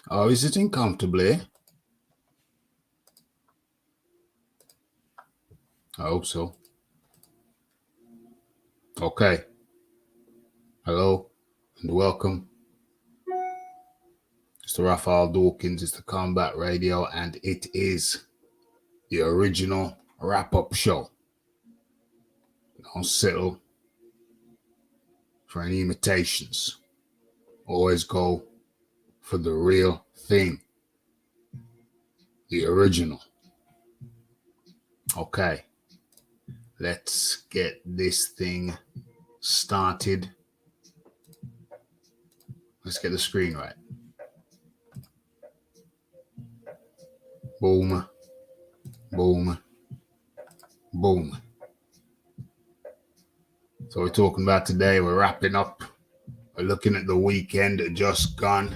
Oh, is it comfortably? I hope so. Okay. Hello and welcome. Mr. Raphael Dawkins. It's the Combat Radio, and it is the original wrap-up show. Don't settle for any imitations. Always go for the real thing. The original. Okay. Let's get this thing started. Let's get the screen right. Boom. Boom. Boom. So we're talking about today, we're wrapping up. We're looking at the weekend just gone.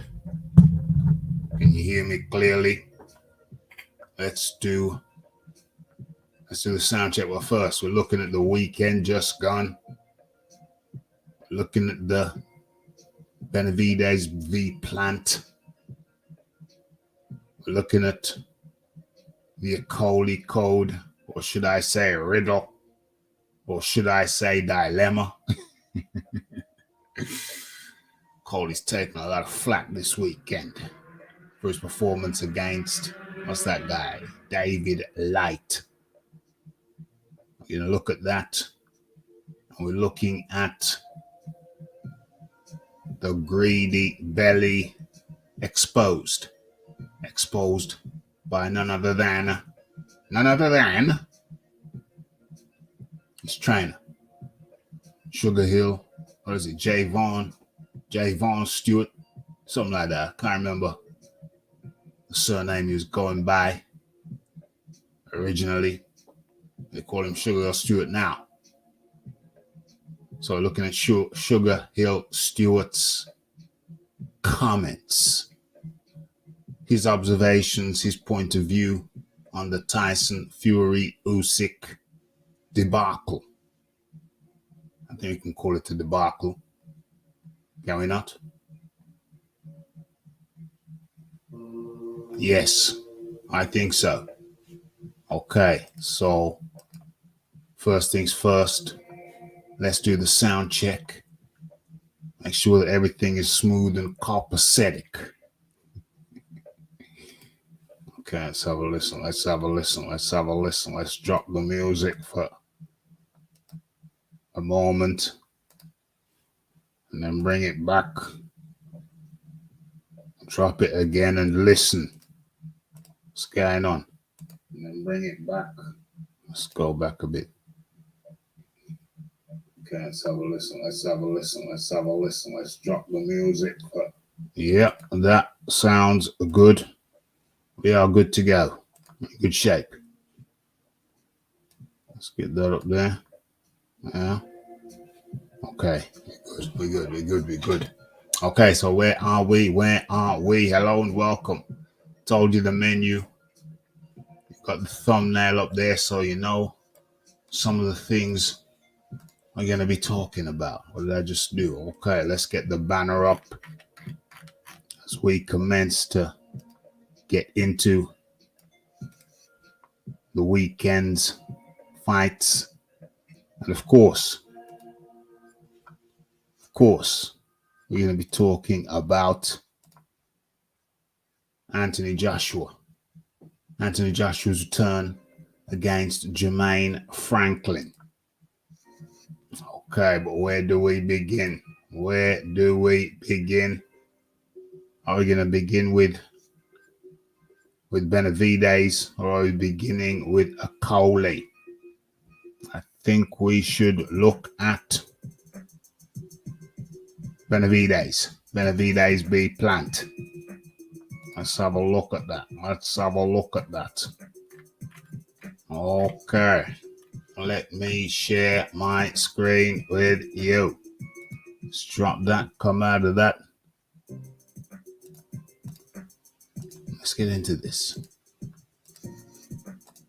Can you hear me clearly? Let's do the sound check. Well, first, we're looking at the weekend just gone. Looking at the Benavides v. Plant. We're looking at the Acoli Code, or should I say riddle, or should I say dilemma. Coley's taking a lot of flack this weekend for his performance against, what's that guy? David Light. We're going to look at that. And we're looking at the greedy belly exposed by none other than his trainer, Sugar Hill. What is it? Javon Stewart, something like that. I can't remember the surname he was going by originally. They call him Sugar Hill Stewart now. So looking at Sugar Hill Stewart's comments, his observations, his point of view on the Tyson Fury Usyk debacle. I think we can call it a debacle. Can we not? Yes, I think so. Okay, so first things first, let's do the sound check. Make sure that everything is smooth and copacetic. Okay, let's have a listen. Let's drop the music for a moment and then bring it back. Drop it again and listen. What's going on? And then bring it back. Let's go back a bit. Okay, let's have a listen. Let's drop the music. Yeah, that sounds good. We are good to go. Good shape. Let's get that up there. Yeah. Okay. We're good. Okay, so where are we? Hello and welcome. Told you the menu. You've got the thumbnail up there so you know some of the things I'm going to be talking about. What did I just do? Okay, let's get the banner up as we commence to get into the weekend's fights. And of course, we're going to be talking about Anthony Joshua's return against Jermaine Franklin. Okay, but where do we begin? Are we going to begin with Benavides, or are we beginning with Acoli? I think we should look at Benavides v. Plant. Let's have a look at that. Okay. Let me share my screen with you. Let's drop that, come out of that. Let's get into this.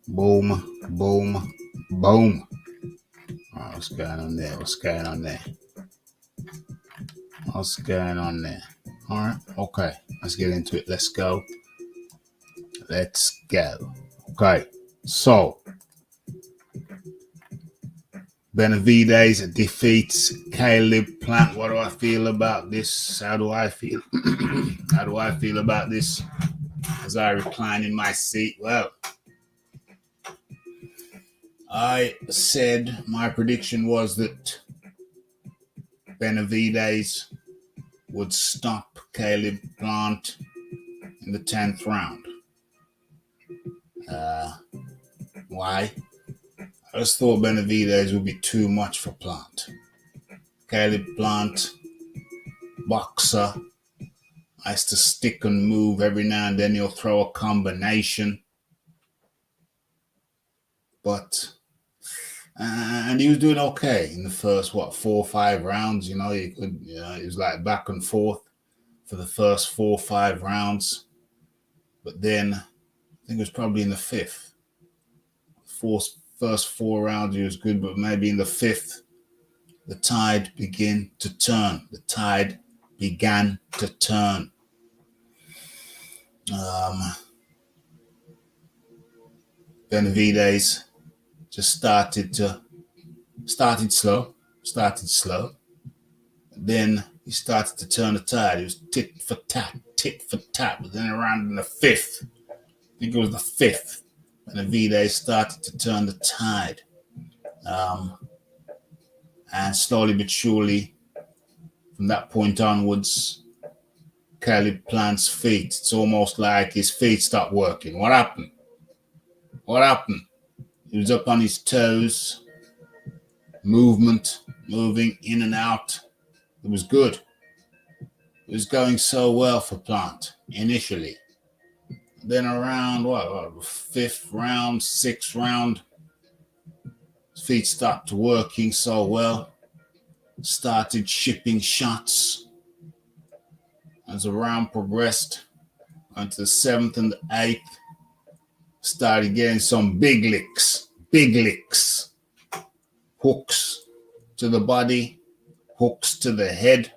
Boom. All right, what's going on there? All right, okay. Let's get into it. Let's go. Let's go. Okay. So, Benavides defeats Caleb Plant. What do I feel about this? How do I feel? How do I feel about this as I recline in my seat? Well, I said my prediction was that Benavides would stop Caleb Plant in the 10th round. Why? I just thought Benavides would be too much for Plant. Caleb Plant, boxer, likes to stick and move. Every now and then he'll throw a combination. But, and he was doing okay in the first, 4 or 5 rounds. He was like back and forth for the first 4 or 5 rounds. But then, I think it was probably in the 5th. First 4 rounds he was good, but maybe in the 5th, the tide began to turn. The tide began to turn. Benavides just started slow. Then he started to turn the tide. It was tit for tat. But then around in the 5th, I think it was the 5th, Benavides started to turn the tide. And slowly but surely, from that point onwards, Caleb Plant's feet, it's almost like his feet stopped working. What happened? He was up on his toes, moving in and out. It was good. It was going so well for Plant initially. Then around, 5th round, 6th round, his feet stopped working so well. Started shipping shots. As the round progressed, went to the 7th and the 8th, started getting some big licks. Hooks to the body, hooks to the head.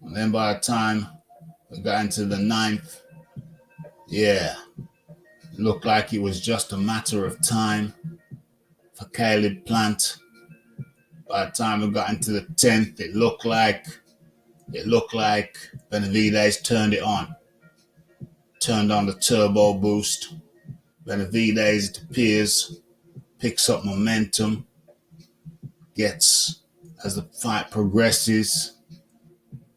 And then by the time we got into the 9th, it looked like it was just a matter of time for Caleb Plant. By the time we got into the 10th, it looked like Benavides turned it on. Turned on the turbo boost. Benavides, it appears, picks up momentum. As the fight progresses,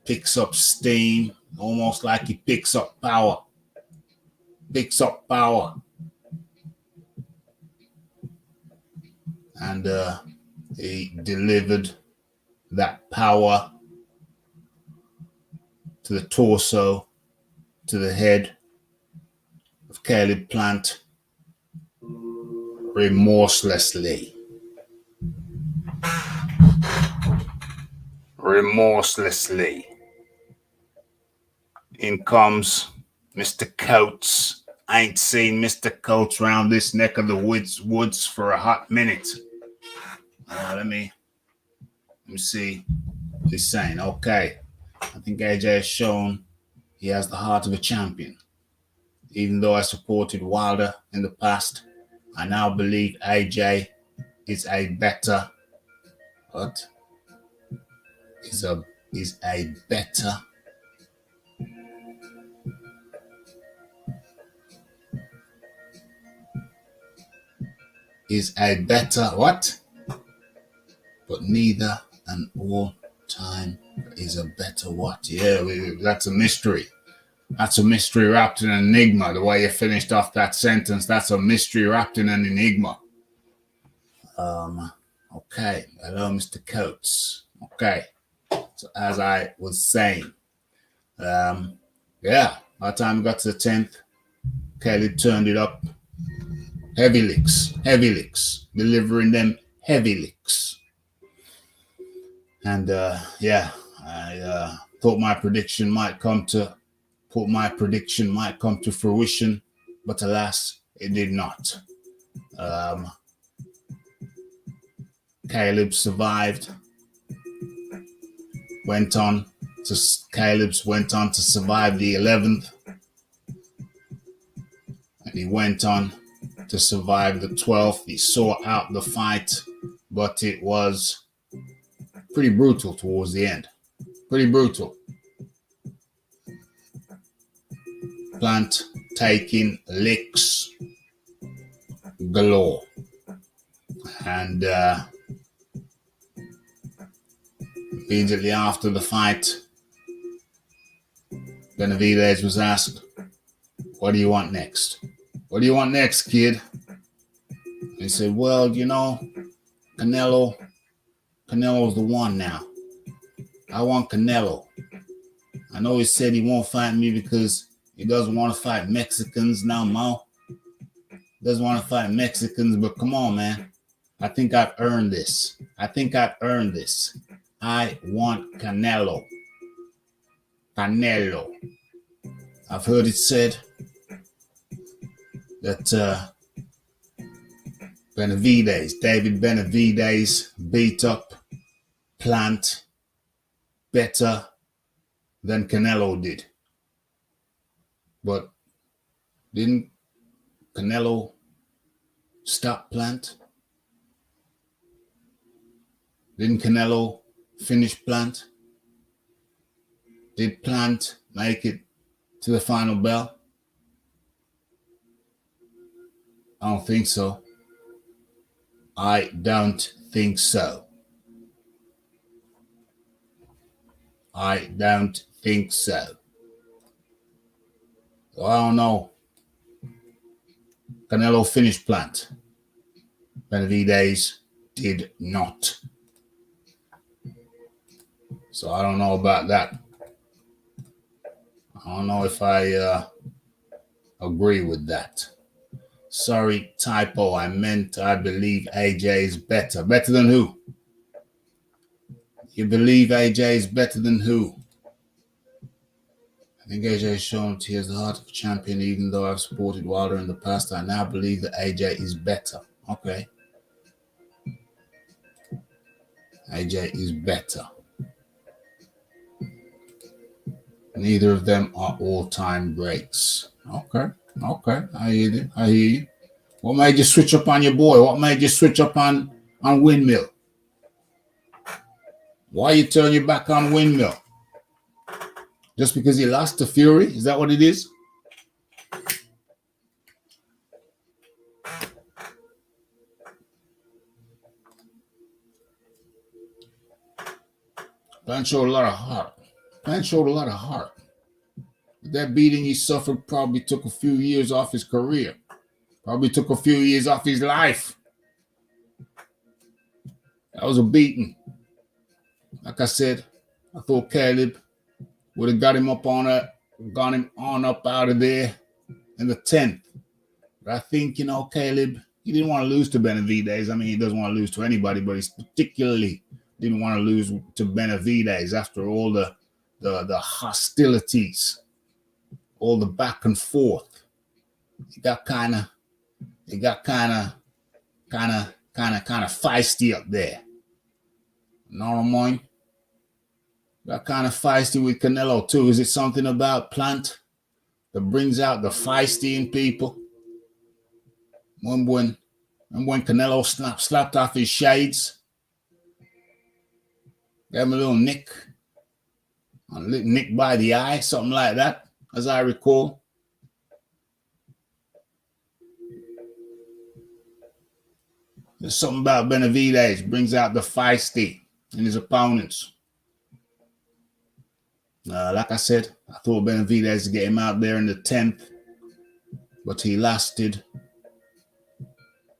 picks up steam, almost like he picks up power. And he delivered that power to the torso, to the head of Caleb Plant remorselessly. In comes Mr. Coates. I ain't seen Mr. Coates around this neck of the woods for a hot minute. Let me see what he's saying. Okay. I think AJ has shown he has the heart of a champion. Even though I supported Wilder in the past, I now believe AJ is a better what? But neither an all-time is a better what? Yeah, that's a mystery. That's a mystery wrapped in an enigma. The way you finished off that sentence, that's a mystery wrapped in an enigma. Okay. Hello, Mr. Coates. Okay. So as I was saying, by the time we got to the 10th, Caleb turned it up. Heavy licks, delivering them heavy licks. And I thought my prediction might come to fruition, but alas, it did not. Caleb survived, went on to Caleb's went on to survive the 11th, and he went on to survive the 12th. He saw out the fight, but it was pretty brutal towards the end. Pretty brutal. Plant taking licks galore. And immediately after the fight, Benavidez was asked, "What do you want next? What do you want next, kid?" He said, "Well, you know, Canelo's the one now. I want Canelo. I know he said he won't fight me because he doesn't want to fight Mexicans now, Mo. Doesn't want to fight Mexicans, but come on, man. I think I've earned this. I want Canelo. Canelo." I've heard it said that David Benavidez beat up Plant better than Canelo did. But didn't Canelo stop Plant? Didn't Canelo finish Plant? Did Plant make it to the final bell? I don't think so. I don't think so. I don't think so. So I don't know. Canelo finished Plant. Benavidez did not. So I don't know about that. I don't know if I agree with that. Sorry, typo. I believe AJ is better. Better than who? You believe AJ is better than who? I think AJ has shown he has the heart of a champion, even though I've supported Wilder in the past. I now believe that AJ is better. Okay. AJ is better. Neither of them are all-time greats. Okay. I hear you. What made you switch up on your boy? What made you switch up on Windmill? Why you turn your back on Windmill? Just because he lost to Fury? Is that what it is? Plant showed a lot of heart. That beating he suffered probably took a few years off his career. Probably took a few years off his life. That was a beating. Like I said, I thought Caleb would have got him up on out of there in the 10th. But I think, Caleb, he didn't want to lose to Benavidez. I mean, he doesn't want to lose to anybody, but he particularly didn't want to lose to Benavidez after all the hostilities, all the back and forth. He got kind of feisty up there. You know what I mean? Got kind of feisty with Canelo too. Is it something about Plant that brings out the feisty in people? When Canelo slapped off his shades, gave him a little nick by the eye, something like that, as I recall. There's something about Benavidez brings out the feisty in his opponents. Like I said, I thought Benavidez to get him out there in the 10th, but he lasted.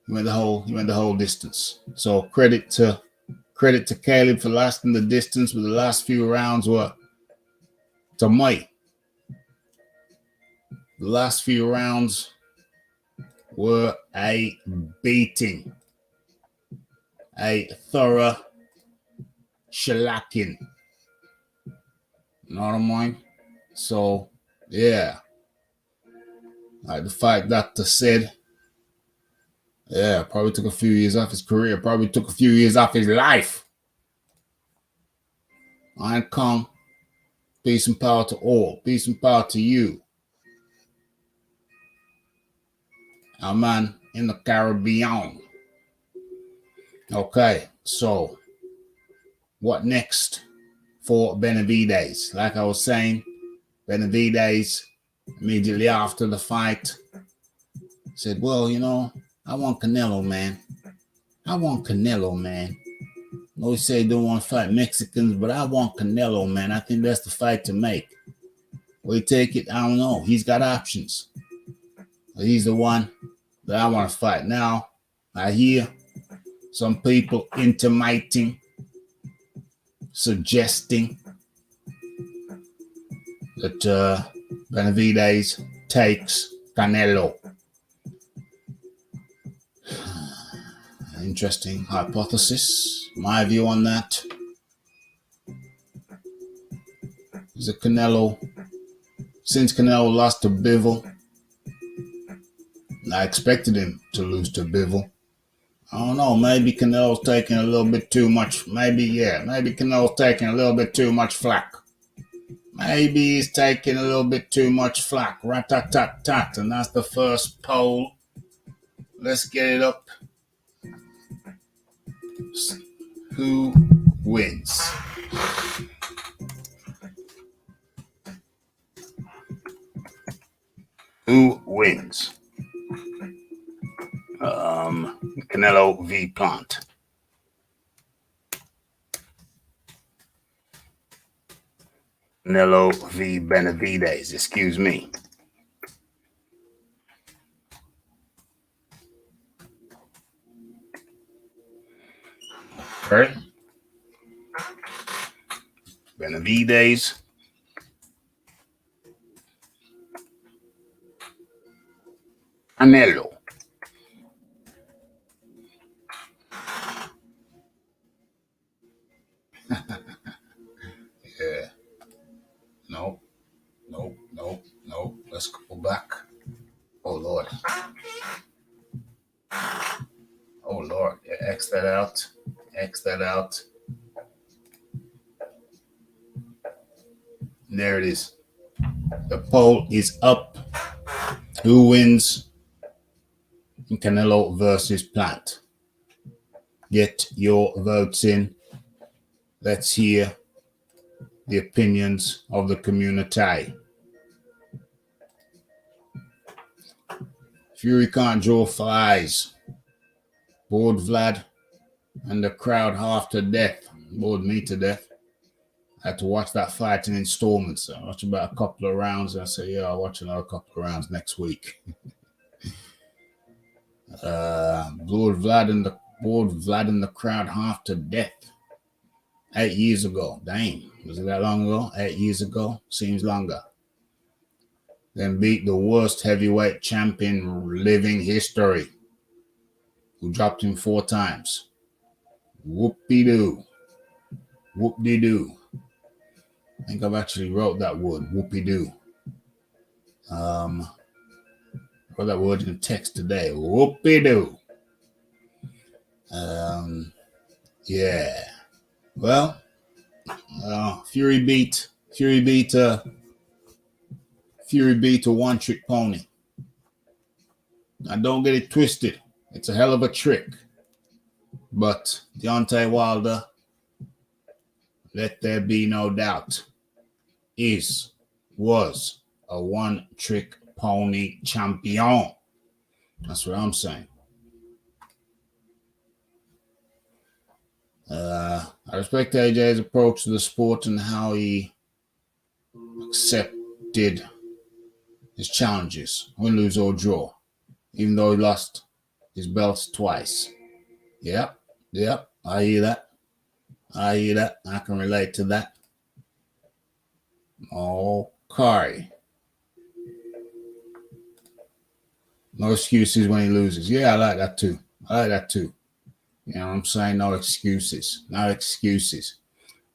He went the whole distance. So credit to Caleb for lasting the distance, but the last few rounds were to Mike. The last few rounds were a beating, a thorough shellacking. You know what I mean? So, yeah. Like the fact that said, yeah, probably took a few years off his career, probably took a few years off his life. Iron Kong Peace and power to all. Peace and power to you. Our man in the Caribbean. Okay, so what next for Benavidez? Like I was saying, Benavidez, immediately after the fight, said, well, you know, I want Canelo, man. I want Canelo, man. No, he said he don't want to fight Mexicans, but I want Canelo, man. I think that's the fight to make. Will he take it? I don't know. He's got options. But he's the one that I want to fight. Now, I hear some people intimating, suggesting that Benavidez takes Canelo. Interesting hypothesis. My view on that is that Canelo, since Canelo lost to Bivol, I expected him to lose to Bivol. I don't know, maybe Canelo's taking a little bit too much. Maybe Canelo's taking a little bit too much flack. Maybe he's taking a little bit too much flack. Rat-tat-tat-tat. And that's the first poll. Let's get it up. Who wins? Who wins? Canelo v. Plant. Canelo v. Benavidez, excuse me. Okay. Benavidez. Canelo. Yeah. No. Let's go back. Oh, Lord. Oh, Lord. Yeah, X that out. There it is. The poll is up. Who wins Canelo versus Plant? Get your votes in. Let's hear the opinions of the community. Fury can't draw flies. Bored Vlad and the crowd half to death. Bored me to death. I had to watch that fight in installments. I watched about a couple of rounds and I said, yeah, I'll watch another couple of rounds next week. Bored Vlad and the crowd half to death. 8 years ago. Dang. Was it that long ago? 8 years ago? Seems longer. Then beat the worst heavyweight champion in living history, who dropped him 4 times. Whoop-de-doo. Whoop-de-doo. I think I've actually wrote that word, whoop-de-doo. Wrote that word in the text today. Whoop-de-doo. Yeah. Well, Fury beat a one-trick pony. Now, don't get it twisted. It's a hell of a trick. But Deontay Wilder, let there be no doubt, was a one-trick pony champion. That's what I'm saying. I respect AJ's approach to the sport and how he accepted his challenges, win, lose, or draw, even though he lost his belts twice. Yep, I hear that. I can relate to that. Okay. No excuses when he loses. Yeah, I like that too. You know what I'm saying? No excuses.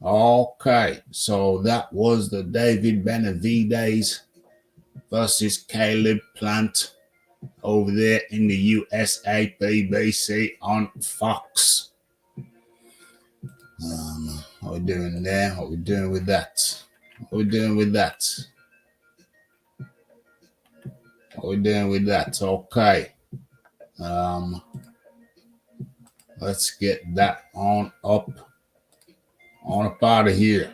Okay, so that was the David Benavidez versus Caleb Plant over there in the USA BBC on Fox. What we're doing there, what we're doing with that. What we doing with that? What we doing with that? Okay. Let's get that on up out of here.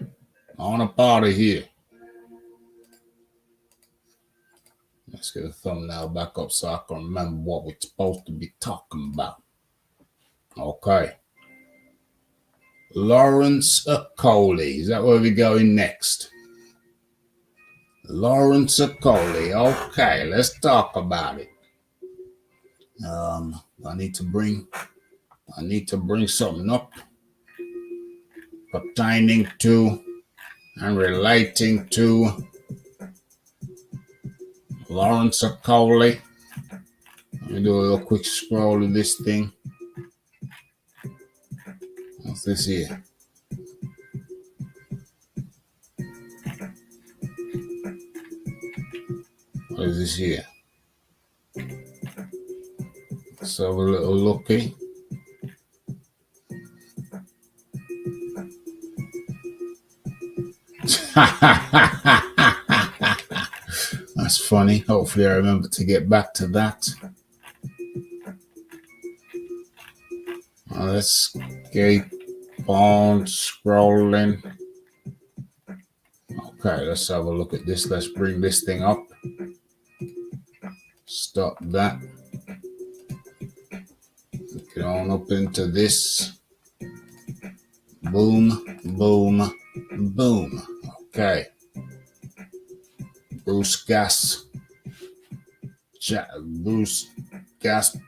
On up out of here. Let's get the thumbnail back up so I can remember what we're supposed to be talking about. Okay. Lawrence Coley. Is that where we're going next? Lawrence Coley. Okay, let's talk about it. I need to bring something up pertaining to and relating to Lawrence Coley. Let me do a little quick scroll of this thing. What's this here? What is this here? Let's have a little looky. That's funny. Hopefully I remember to get back to that. Let's keep on scrolling. Okay, let's have a look at this. Let's bring this thing up. Stop that. Get on up into this. Boom, boom, boom. Okay. Bruce Gas,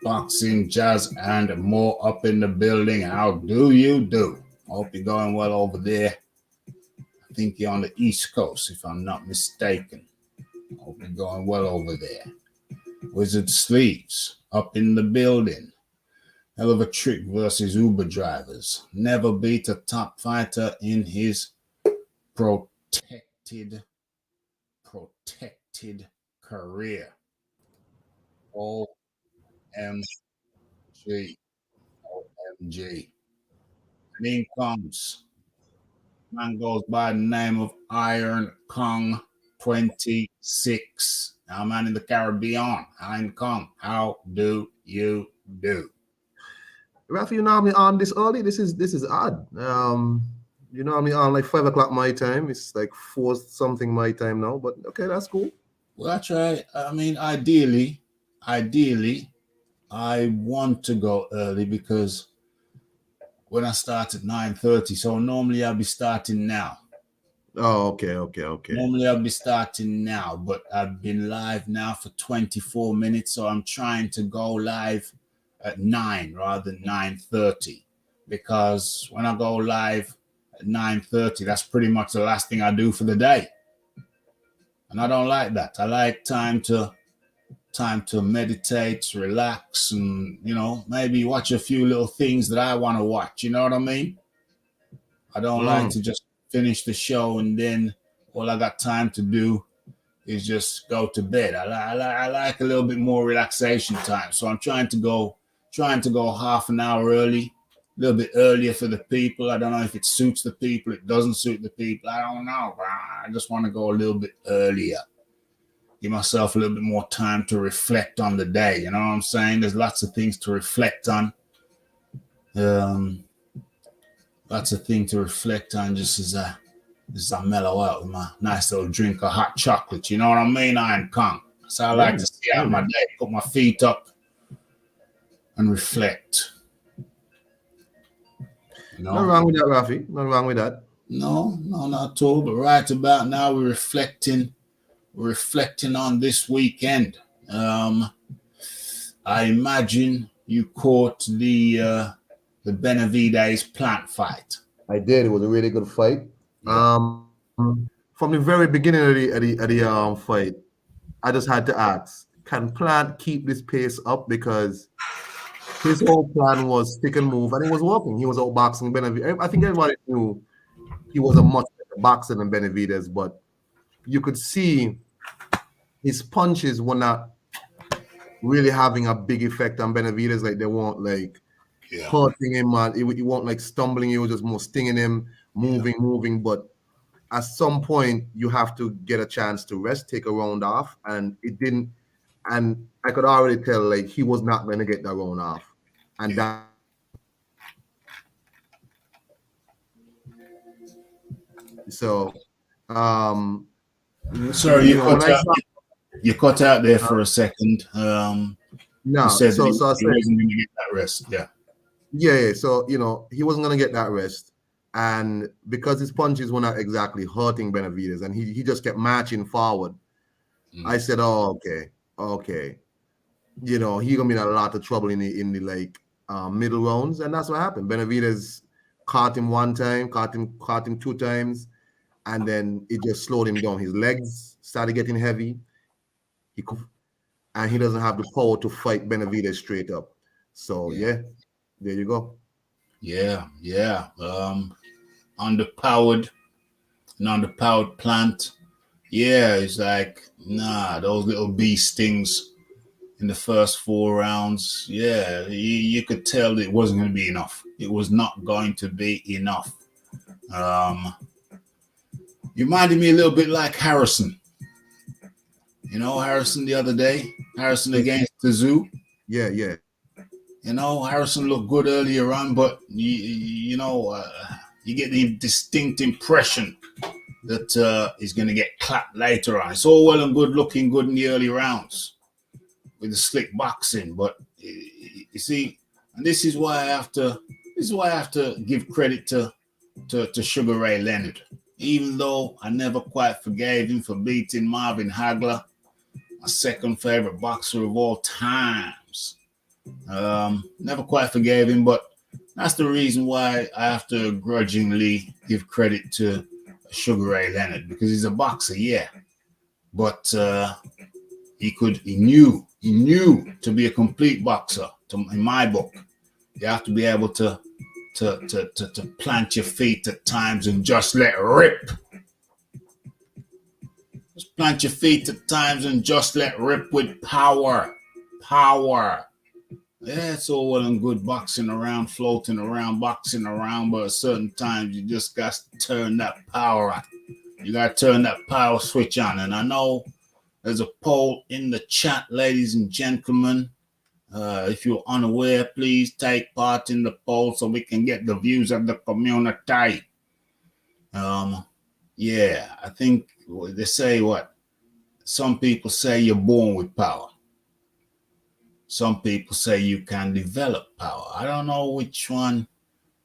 boxing, jazz, and more up in the building. How do you do? I hope you're going well over there. I think you're on the East Coast, if I'm not mistaken. I hope you're going well over there. Wizard Sleeves up in the building. Hell of a trick versus Uber drivers. Never beat a top fighter in his protected career. OMG. OMG. And in comes. Man goes by the name of Iron Kong 26. Now, man in the Caribbean. Iron Kong. How do you do? Rafi, you know me on this early? This is odd. You know me on like 5 o'clock my time. It's like 4 something my time now, but okay, that's cool. Well, that's right. I mean, ideally, I want to go early because when I start at 9:30, so normally I'll be starting now. Oh, okay. Normally I'll be starting now, but I've been live now for 24 minutes, so I'm trying to go live at 9 rather than 9:30, because when I go live at 9:30, that's pretty much the last thing I do for the day. And I don't like that. I like time to meditate, relax, and, you know, maybe watch a few little things that I want to watch. You know what I mean? I don't like to just finish the show and then all I got time to do is just go to bed. I like a little bit more relaxation time. So I'm trying to go half an hour early, a little bit earlier for the people. I don't know if it suits the people, it doesn't suit the people. I don't know. I just want to go a little bit earlier. Give myself a little bit more time to reflect on the day. You know what I'm saying? There's lots of things to reflect on. Lots of things to reflect on just as I mellow out with my nice little drink of hot chocolate. You know what I mean? Iron Kong. That's how I like to see out my day. Put my feet up and reflect. You know? Nothing wrong with that, Rafi. Nothing wrong with that. No, not at all. But right about now, we're reflecting on this weekend. I imagine you caught the Benavides Plant fight. I did. It was a really good fight. Yeah. From the very beginning of the fight, I just had to ask, can Plant keep this pace up? Because his whole plan was stick and move, and it was working. He was outboxing Benavides. I think everybody knew he was a much better boxer than Benavides, but you could see his punches were not really having a big effect on Benavides. Like, they weren't like hurting him, man. He wasn't like stumbling. He was just more stinging him, moving. But at some point you have to get a chance to rest, take a round off, and it didn't. And I could already tell like he was not going to get that round off, and that. So, Sorry, when I saw you cut out there for a second. You no, said that so I he said wasn't going to get that rest. Yeah. yeah. So he wasn't going to get that rest, and because his punches were not exactly hurting Benavidez, and he just kept marching forward. I said, oh, okay. He gonna be in a lot of trouble in the like middle rounds, and that's what happened. Benavidez caught him one time, caught him two times, and then it just slowed him down. His legs started getting heavy. And he doesn't have the power to fight Benavidez straight up. So yeah, there you go. Yeah. Underpowered, an underpowered plant. Yeah, it's like, nah, those little bee stings in the first 4 rounds. Yeah, you could tell it wasn't going to be enough. It was not going to be enough. You reminded me a little bit like Harrison. Harrison the other day. Harrison against the Zoo. Yeah. Harrison looked good earlier on, but you get the distinct impression that he's going to get clapped later on. It's all well and good looking good in the early rounds with the slick boxing, but you see, and this is why I have to give credit to Sugar Ray Leonard, even though I never quite forgave him for beating Marvin Hagler, my second favorite boxer of all times. Never quite forgave him, but that's the reason why I have to grudgingly give credit to Sugar Ray Leonard, because he's a boxer, yeah, but he knew to be a complete boxer. In my book, you have to be able to plant your feet at times and just let rip. Just plant your feet at times and just let rip with power. Yeah, it's all well and good boxing around, floating around, boxing around, but at certain times you just got to turn that power on. You got to turn that power switch on. And I know there's a poll in the chat, ladies and gentlemen. If you're unaware, please take part in the poll so we can get the views of the community. Yeah, I think they say some people say you're born with power. Some people say you can develop power. I don't know which one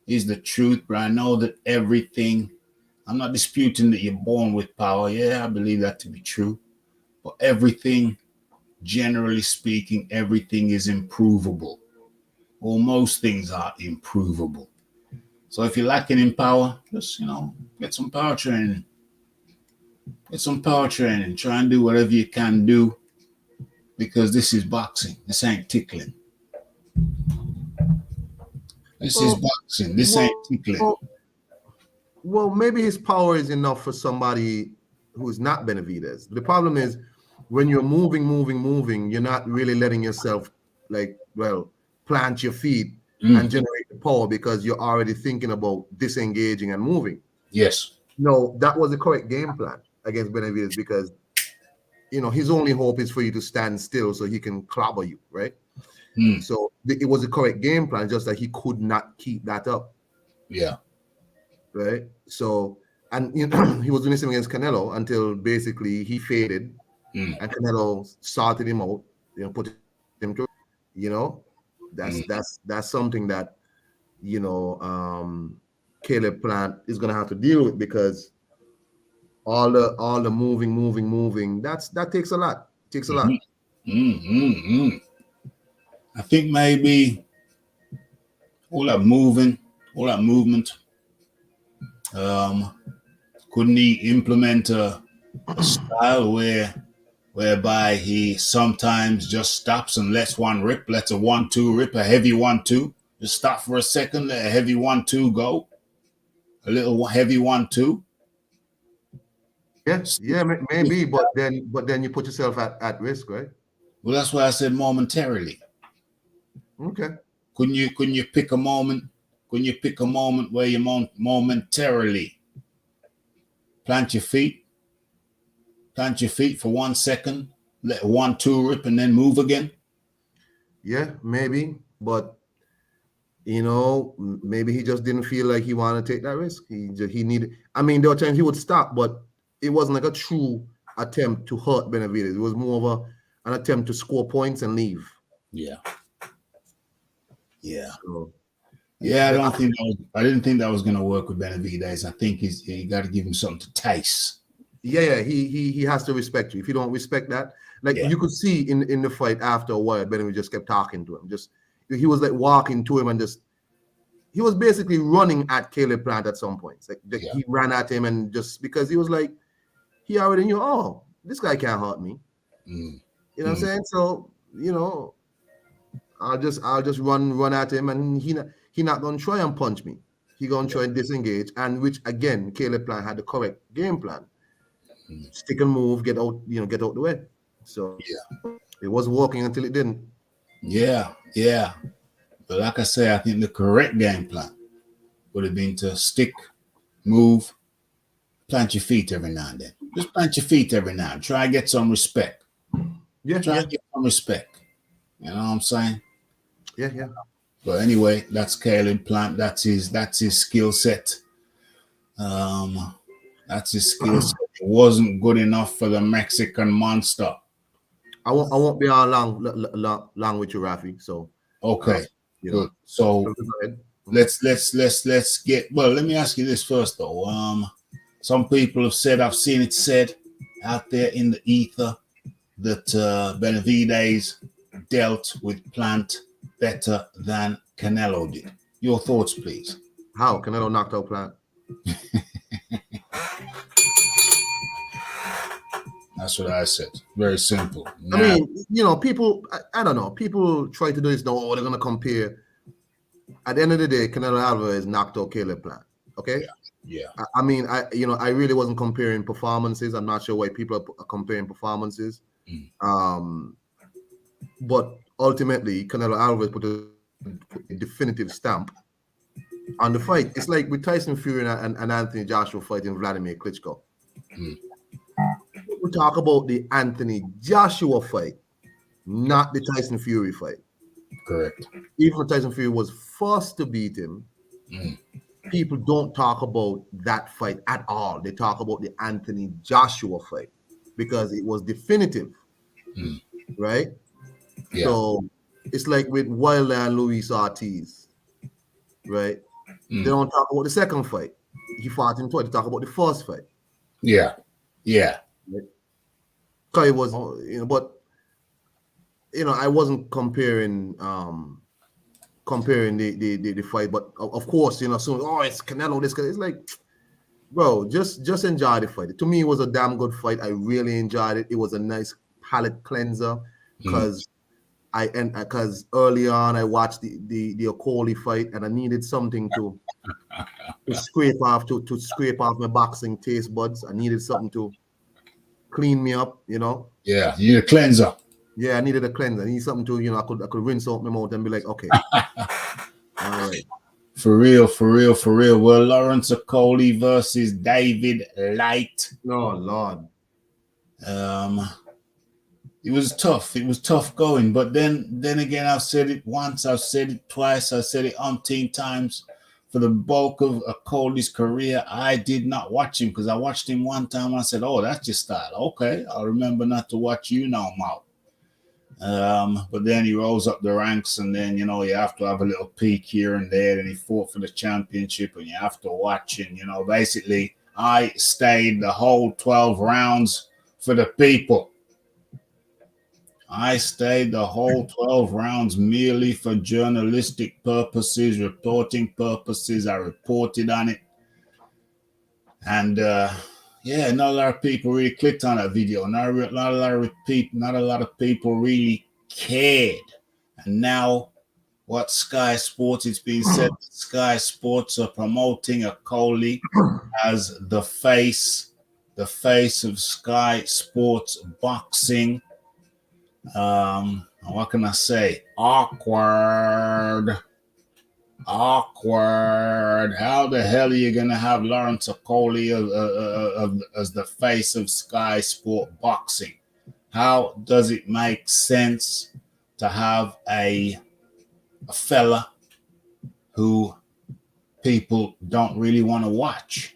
is the truth, but I know that I'm not disputing that you're born with power. Yeah, I believe that to be true. But everything, generally speaking, everything is improvable. Or most things are improvable. So if you're lacking in power, just, get some power training. Try and do whatever you can do, because this is boxing. This ain't tickling. This is boxing. This ain't tickling. Well, maybe his power is enough for somebody who's not Benavidez. The problem is when you're moving, you're not really letting yourself plant your feet and generate the power, because you're already thinking about disengaging and moving. Yes. No, that was the correct game plan against Benavidez, because his only hope is for you to stand still so he can clobber you, right? So it was the correct game plan, just that he could not keep that up. Yeah. Right. So, and he was doing the same against Canelo until basically he faded, and Canelo sorted him out, put him through. That's something that Caleb Plant is gonna have to deal with, because all the moving, that takes a lot. I think maybe all that movement, couldn't he implement a style whereby he sometimes just stops and lets a 1-2 rip, a heavy 1-2, just stop for a second, let a heavy 1-2 go, a little heavy 1-2. Yeah, maybe, but then you put yourself at risk, right? Well, that's why I said momentarily. Okay. Couldn't you pick a moment? Couldn't you pick a moment where you momentarily Plant your feet for 1 second, let 1-2 rip, and then move again. Yeah, maybe, but maybe he just didn't feel like he wanted to take that risk. He needed. I mean, there were times he would stop, but it wasn't like a true attempt to hurt Benavidez. It was more of an attempt to score points and leave. Yeah. So, Yeah, I didn't think that was going to work with Benavidez. I think you got to give him something to taste. Yeah. He has to respect you. If you don't respect that, you could see in the fight after a while, Benavidez just kept talking to him. He was like walking to him and he was basically running at Caleb Plant at some points. He ran at him and just because he was like, he already knew, oh, this guy can't hurt me. You know what I'm saying? So, I'll just run at him, and he not gonna try and punch me. He gonna try and disengage, and which again, Caleb Plant had the correct game plan. Stick and move, get out the way. So it was working until it didn't. Yeah. But like I say, I think the correct game plan would have been to stick, move, plant your feet every now and then. Just plant your feet every now and try and get some respect. Try and get some respect. You know what I'm saying? Yeah. But anyway, that's Caleb Plant. That's his skill set. That's his skill set. It wasn't good enough for the Mexican monster. I won't be on long with you, Rafi. So okay, good. So let's get. Well, let me ask you this first, though. Some people have said, I've seen it said out there in the ether, that Benavidez dealt with Plant better than Canelo did. Your thoughts, please. How Canelo knocked out Plant? That's what I said. Very simple. Now, I mean, people, I don't know. People try to do this. No, they're going to compare. At the end of the day, Canelo Alvarez knocked out Caleb Plant. Okay? Yeah. I mean, I really wasn't comparing performances. I'm not sure why people are comparing performances. But ultimately, Canelo Alvarez put a definitive stamp on the fight. It's like with Tyson Fury and Anthony Joshua fighting Vladimir Klitschko. We talk about the Anthony Joshua fight, not the Tyson Fury fight. Correct. Even when Tyson Fury was forced to beat him, people don't talk about that fight at all. They talk about the Anthony Joshua fight because it was definitive, right? Yeah. So it's like with Wilder and Luis Ortiz, right? They don't talk about the second fight. He fought him twice. They talk about the first fight. Yeah. Right? So it was, but I wasn't comparing the fight, but of course, soon, it's Canelo, this guy. It's like, bro, just enjoy the fight. To me, it was a damn good fight. I really enjoyed it. It was a nice palate cleanser because early on I watched the Okoli fight and I needed something to scrape off my boxing taste buds. I needed something to clean me up, Yeah, you need a cleanser. Yeah, I needed a cleanser. I need something to, I could rinse out my mouth and be like, okay. All right. For real. Well, Lawrence Okoli versus David Light. No, Lord. It was tough going, but then again, I've said it once, I've said it twice, I've said it umpteen times. For the bulk of Okoli's career, I did not watch him because I watched him one time. I said, "Oh, that's your style." Okay, I'll remember not to watch you now, Mal. But then he rose up the ranks, and then you have to have a little peek here and there. And he fought for the championship, and you have to watch him. Basically, I stayed the whole 12 rounds for the people. I stayed the whole 12 rounds merely for journalistic purposes, reporting purposes. I reported on it. And not a lot of people really clicked on that video. Not a lot of people really cared. And now what Sky Sports, it's been said that Sky Sports are promoting Okoli as the face of Sky Sports boxing. What can I say? Awkward. Awkward. How the hell are you going to have Lawrence Okoli as the face of Sky Sport Boxing? How does it make sense to have a fella who people don't really want to watch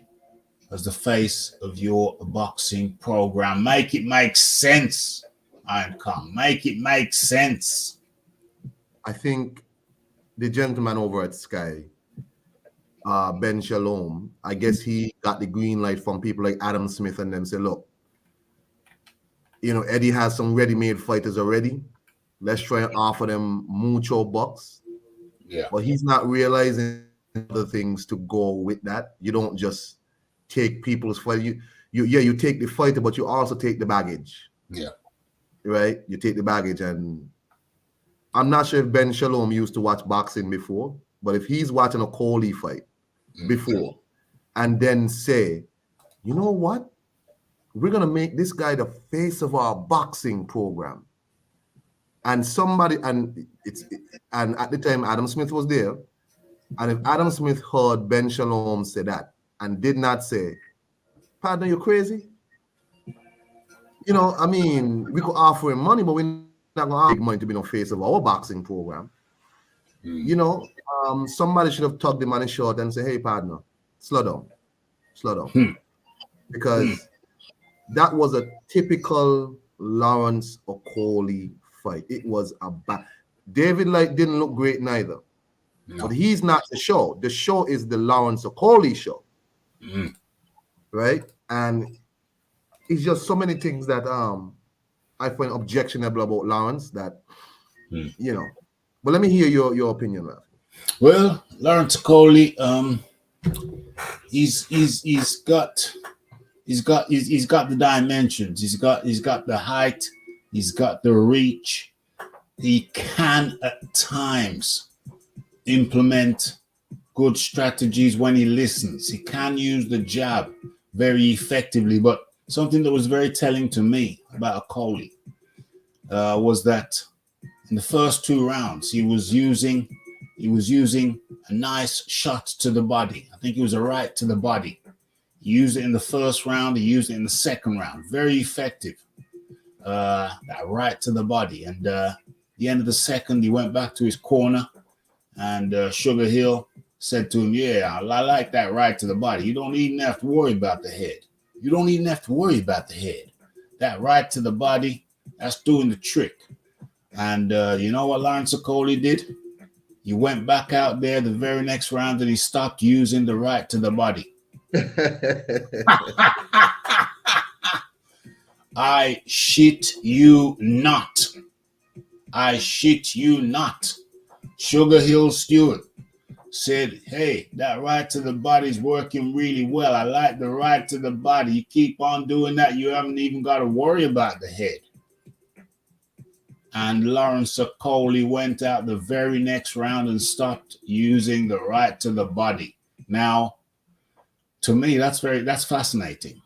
as the face of your boxing program? Make it make sense, Iron Kong. Make it make sense. I think the gentleman over at Sky, Ben Shalom, I guess he got the green light from people like Adam Smith and them say, look, Eddie has some ready-made fighters already. Let's try and offer them mucho bucks. Yeah. But he's not realizing other things to go with that. You don't just take people's fight. You take the fighter, but you also take the baggage. Yeah. Right? You take the baggage. And I'm not sure if Ben Shalom used to watch boxing before, but if he's watching a Coley fight before and then say, you know what? We're going to make this guy the face of our boxing program. And and at the time, Adam Smith was there. And if Adam Smith heard Ben Shalom say that and did not say, partner, you're crazy. I mean, we could offer him money, but we're not going to offer money to be no face of our boxing program. Somebody should have tugged him on his short and say, hey, partner, slow down. Because that was a typical Lawrence Okoli fight. It was a bad. David Light didn't look great neither. No. But he's not the show. The show is the Lawrence Okoli show. Right? And it's just so many things that I find objectionable about Lawrence that, But let me hear your opinion, Ralph. Well, Lawrence Okoli, he's got the dimensions. He's got the height. He's got the reach. He can at times implement good strategies when he listens. He can use the jab very effectively. But something that was very telling to me about Okoli was that in the first 2 rounds, he was using a nice shot to the body. I think it was a right to the body. He used it in the first round. He used it in the second round. Very effective. That right to the body. And the end of the second, he went back to his corner, and Sugar Hill said to him, yeah, I like that right to the body. You don't even have to worry about the head. That right to the body, that's doing the trick. And you know what Lawrence Okoli did? He went back out there the very next round and he stopped using the right to the body. I shit you not. Sugar Hill Stewart said, hey, that right to the body is working really well. I like the right to the body. You keep on doing that, you haven't even got to worry about the head. And Lawrence Okoli went out the very next round and stopped using the right to the body. Now, to me, that's fascinating,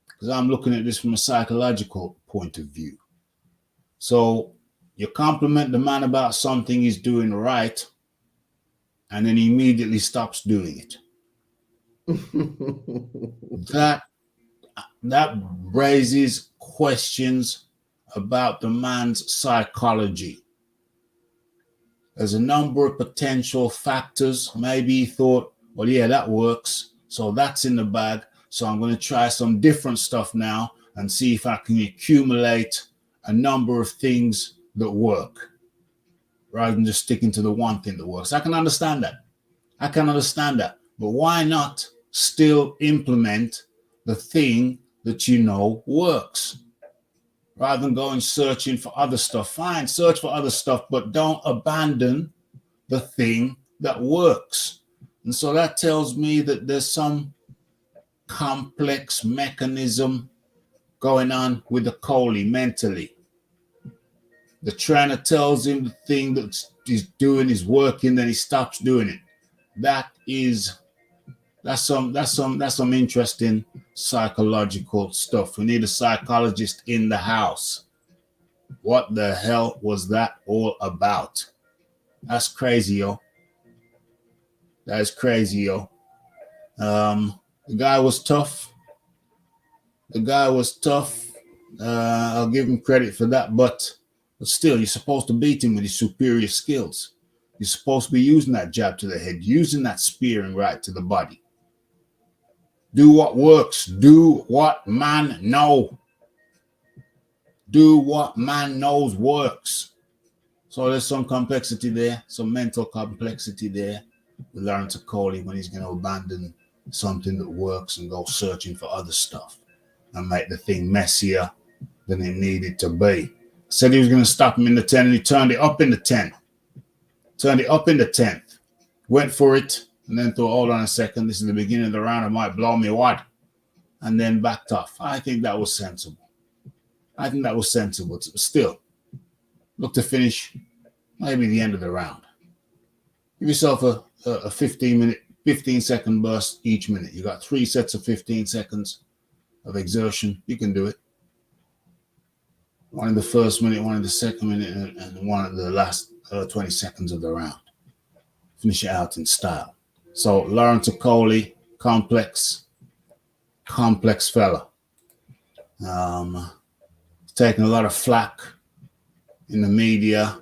because I'm looking at this from a psychological point of view. So you compliment the man about something he's doing right, and then he immediately stops doing it. that raises questions about the man's psychology. There's a number of potential factors. Maybe he thought, well, yeah, that works, so that's in the bag. So I'm going to try some different stuff now and see if I can accumulate a number of things that work, rather than just sticking to the one thing that works. I can understand that. But why not still implement the thing that you know works? Rather than going searching for other stuff. Fine, search for other stuff, but don't abandon the thing that works. And so that tells me that there's some complex mechanism going on with the Okoli mentally. The trainer tells him the thing that he's doing is working, then he stops doing it. That's some interesting psychological stuff. We need a psychologist in the house. What the hell was that all about? That's crazy, yo. That is crazy, yo. The guy was tough. The guy was tough. I'll give him credit for that, but still, you're supposed to beat him with his superior skills. You're supposed to be using that jab to the head, using that spearing right to the body. Do what works. Do what man know. Do what man knows works. So there's some complexity there, some mental complexity there. We learn to call him when he's going to abandon something that works and go searching for other stuff and make the thing messier than it needed to be. Said he was going to stop him in the 10 and he turned it up in the 10. Turned it up in the 10th. Went for it and then thought, hold on a second, this is the beginning of the round, it might blow me wide. And then backed off. I think that was sensible. Still, look to finish maybe the end of the round. Give yourself a 15-second burst each minute. You got 3 sets of 15 seconds of exertion. You can do it. One in the first minute, one in the second minute, and one in the last 20 seconds of the round. Finish it out in style. So Lawrence Okoli, complex fella. Taking a lot of flack in the media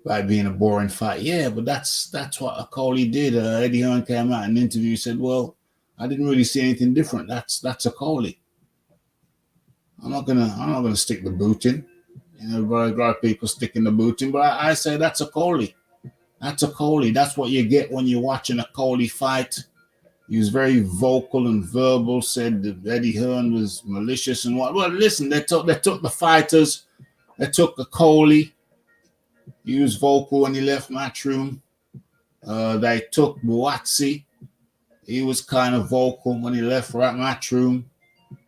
by being a boring fight. Yeah, but that's what Okoli did. Eddie Hearn came out in an interview, said, well, I didn't really see anything different. That's Okoli. I'm not gonna stick the boot in. You know, a lot of people sticking the boot in, but I say that's Okoli. That's Okoli. That's what you get when you're watching a Okoli fight. He was very vocal and verbal, said that Eddie Hearn was malicious and what. Well, listen, they took the fighters, they took Okoli. He was vocal when he left Matchroom. They took Buatsi. He was kind of vocal when he left Matchroom.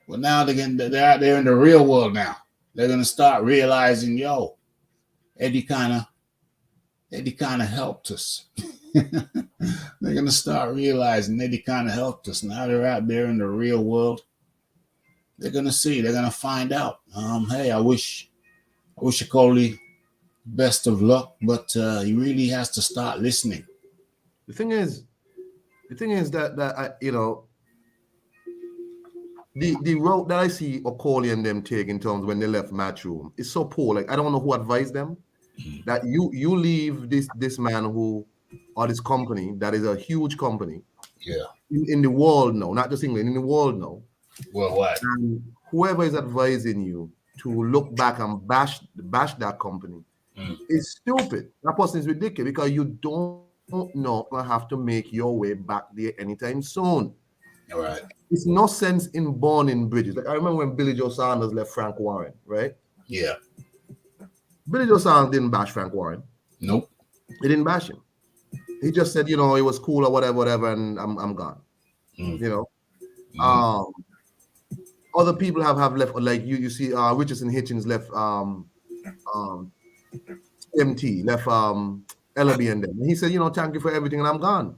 But now they're out there in the real world now. They're gonna start realizing, yo, Eddie kind of helped us. They're gonna start realizing Eddie kind of helped us. Now they're out there in the real world. They're gonna see. They're gonna find out. Hey, I wish Okoli best of luck, but he really has to start listening. The thing is that I, you know, the route that I see Okoli and them take in terms when they left Matchroom is so poor. Like, I don't know who advised them that you leave this man who, or this company that is a huge company, in the world now, not just England, in the world now, worldwide. And whoever is advising you to look back and bash that company is stupid. That person is ridiculous because you don't know you have to make your way back there anytime soon. All right. It's no sense in burning bridges. Like, I remember when Billy Joe Saunders left Frank Warren, right? Yeah. Billy Joe Saunders didn't bash Frank Warren. Nope. He didn't bash him. He just said, you know, it was cool or whatever, and I'm gone. You know. Other people have left, like you see Richardson Hitchens left MT, left Ellaby and them. And he said, you know, thank you for everything, and I'm gone.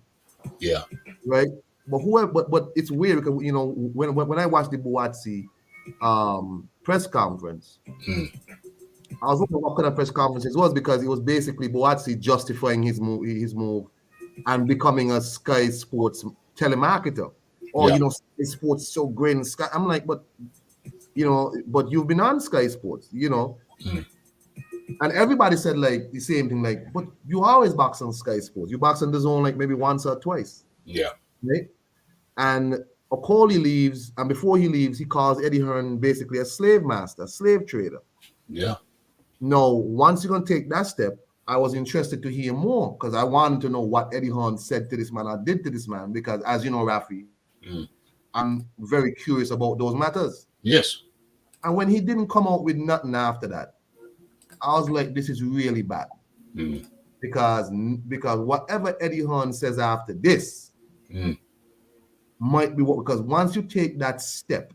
Yeah. Right? But it's weird because, you know, when I watched the Buatsi press conference, I was wondering what kind of press conference it was, because it was basically Buatsi justifying his move and becoming a Sky Sports telemarketer. Or, you know, Sky Sports so great in Sky. I'm like, but you've been on Sky Sports, you know. And everybody said like the same thing, like, but you always box on Sky Sports. You box on the zone like maybe once or twice. Yeah. Right? And Okoli leaves, and before he leaves, he calls Eddie Hearn basically a slave master, slave trader. Yeah. No, once you're going to take that step, I was interested to hear more because I wanted to know what Eddie Hearn said to this man or did to this man, because as you know, Rafi, I'm very curious about those matters. Yes. And when he didn't come out with nothing after that, I was like, this is really bad. Because whatever Eddie Hearn says after this might be because once you take that step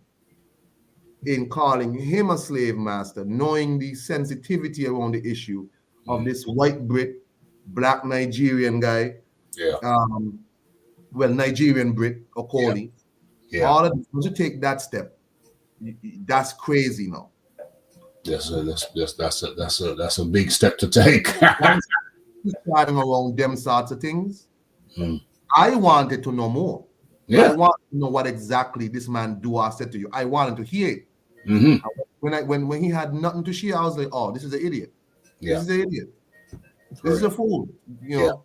in calling him a slave master, knowing the sensitivity around the issue of this white Brit, black Nigerian guy, Nigerian Brit, Okoli, all of this, once you take that step, that's crazy now. That's a big step to take. Starting around them sorts of things, Mm. I wanted to know more. I Yeah. want to know what exactly this man do or said to you. I wanted to hear it. Mm-hmm. When he had nothing to share, I was like, oh, this is an idiot. This Yeah. is an idiot. This is Correct. a fool. You Yeah. know.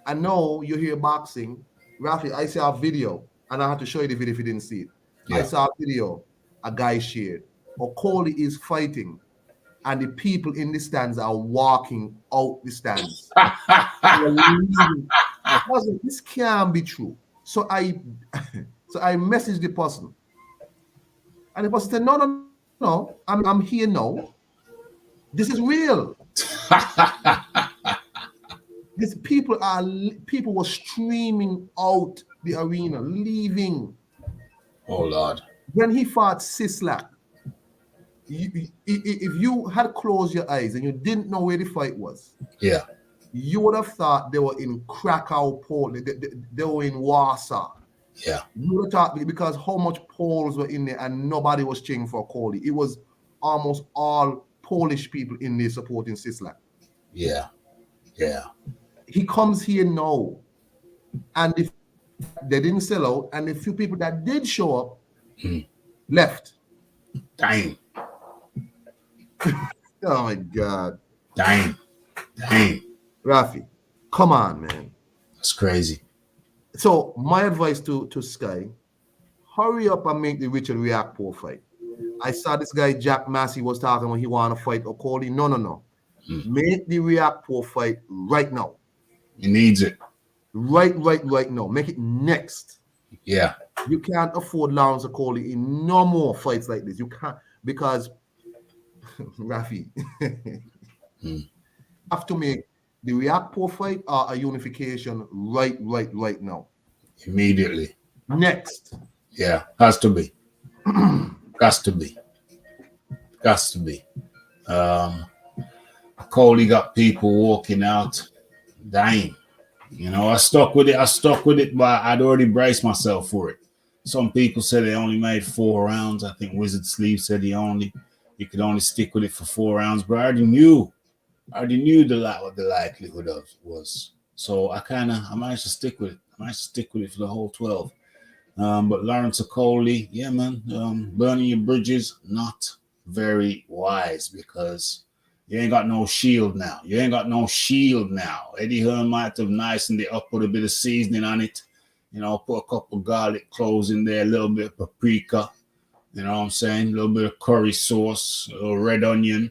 I know you hear boxing. Rafi, I saw a video, and I had to show you the video if you didn't see it. I Yeah. saw a video a guy shared. Okoli is fighting, and the people in the stands are walking out the stands. They're leaving. I was like, this can't be true. So I so I messaged the person, and the person said, no, no, no, I'm here now. This is real. These people were streaming out the arena, leaving. Oh Lord. When he fought Sislak, if you had closed your eyes and you didn't know where the fight was, Yeah. you would have thought they were in Krakow, Poland. They were in Warsaw. Yeah. You would have thought, because how much Poles were in there and nobody was cheering for Coley. It was almost all Polish people in there supporting Sislak. Yeah. Yeah. He comes here now, and if they didn't sell out, and the few people that did show up left. Dang. Oh my God. Dang. Dang. Rafi, come on, man. That's crazy. So my advice to Sky, hurry up and make the Richard Riakpo fight. I saw this guy Jack Massey was talking when he want to fight Okoli. No. Make the Riakpo fight right now. He needs it. Right now. Make it next. Yeah. You can't afford Lawrence Okoli in no more fights like this. You can't, because Rafi have to make the Riakpo fight a unification right now. Immediately. Next. Yeah. Has to be. Has to be. Has to be. Coley got people walking out. Dang. You know, I stuck with it, but I'd already braced myself for it. Some people said they only made 4 rounds. I think Wizard Sleeve said you could only stick with it for 4 rounds, but I already knew what the likelihood of was. So I managed to stick with it. I managed to stick with it for the whole 12. But Lawrence Coley, yeah, man, burning your bridges, not very wise, because you ain't got no shield now. Eddie Hearn might have nicened it up, put a bit of seasoning on it, you know, put a couple of garlic cloves in there, a little bit of paprika, you know what I'm saying, a little bit of curry sauce, a little red onion.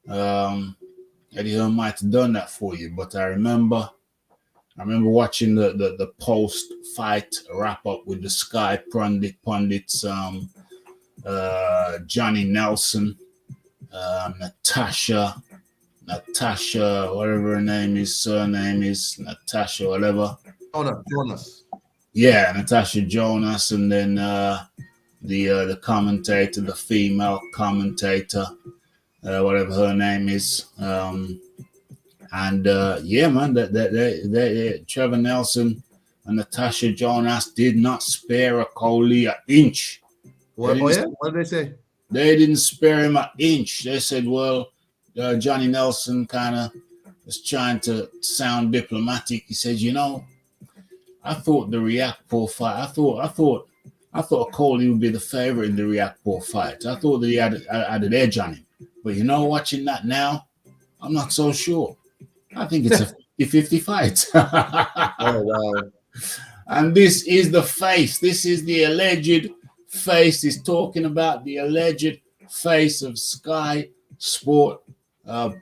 Eddie Hearn might have done that for you, but I remember watching the post-fight wrap-up with the Sky pundits, Johnny Nelson, Natasha, whatever her name is, surname is Natasha, whatever. Jonas. Yeah, Natasha Jonas, and then the commentator, the female commentator, whatever her name is. Yeah, man, that Trevor Nelson and Natasha Jonas did not spare a Coley an inch. What did they say? They didn't spare him an inch. They said, well, Johnny Nelson kind of was trying to sound diplomatic. He said, you know, I thought the Riakpo fight, I thought Coley would be the favorite in the Riakpo fight. I thought that he had an edge on him. But you know, watching that now, I'm not so sure. I think it's a 50-50 fight. Oh, wow. And this is the face. This is the alleged face. He's talking about the alleged face of Sky Sport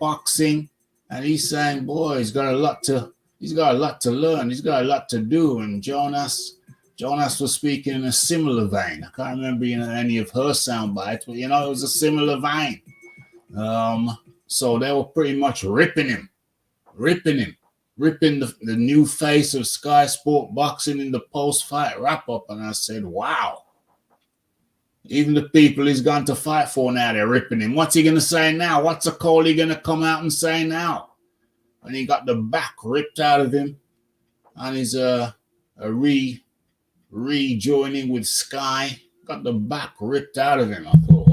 boxing. And he's saying, boy, he's got a lot to learn. He's got a lot to do. And Jonas was speaking in a similar vein. I can't remember any of her sound bites, but it was a similar vein. So they were pretty much ripping the new face of Sky Sport boxing in the post-fight wrap-up. And I said, wow. Even the people he's gone to fight for now, they're ripping him. What's he going to say now? What's a Coley going to come out and say now? And he got the back ripped out of him. And he's rejoining with Sky. Got the back ripped out of him. I thought,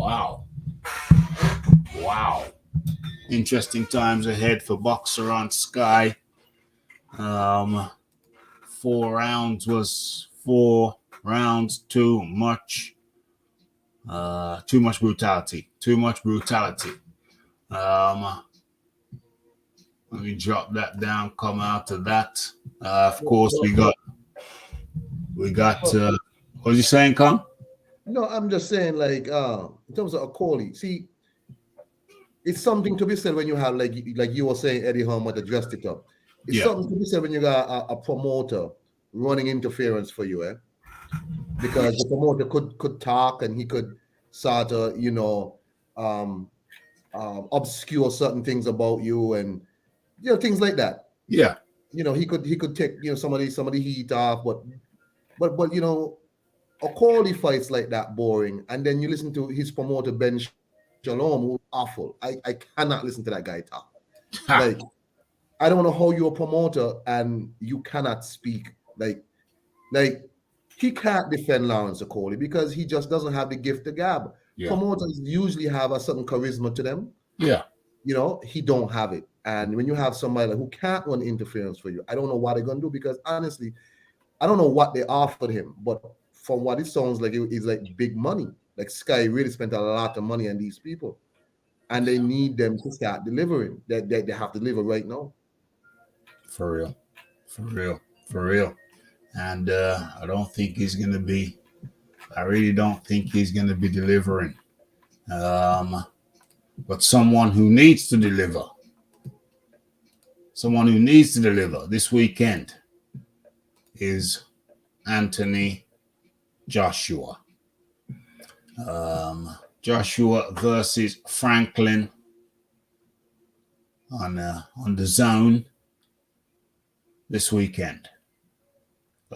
wow. Interesting times ahead for boxer on Sky. For 4 rounds was 4 rounds too much. Too much brutality. Too much brutality. Let me drop that down. Come out to that. Of course, we got. What was you saying, Con? No, I'm just saying, like, in terms of a Coley, see, it's something to be said when you have, like you were saying, Eddie Hall might have dressed it up. It's something to be said when you got a promoter running interference for you, because the promoter could talk and he could sort of, obscure certain things about you and things like that. Yeah. He could take some of the heat off, but a quality fight's like that boring, and then you listen to his promoter Ben Shalom, who's awful. I cannot listen to that guy talk. Like, I don't know how you're a promoter and you cannot speak. Like he can't defend Lawrence Okoli because he just doesn't have the gift of gab. Yeah. Promoters usually have a certain charisma to them. Yeah. He don't have it. And when you have somebody who can't run interference for you, I don't know what they're gonna do, because honestly, I don't know what they offered him, but from what it sounds like, it's like big money. Like Sky really spent a lot of money on these people, and they need them to start delivering. They have to deliver right now. For real. And I don't think he's going to be. I really don't think he's going to be delivering. But someone who needs to deliver. Someone who needs to deliver this weekend is Anthony Joshua. Joshua versus Franklin on the zone this weekend.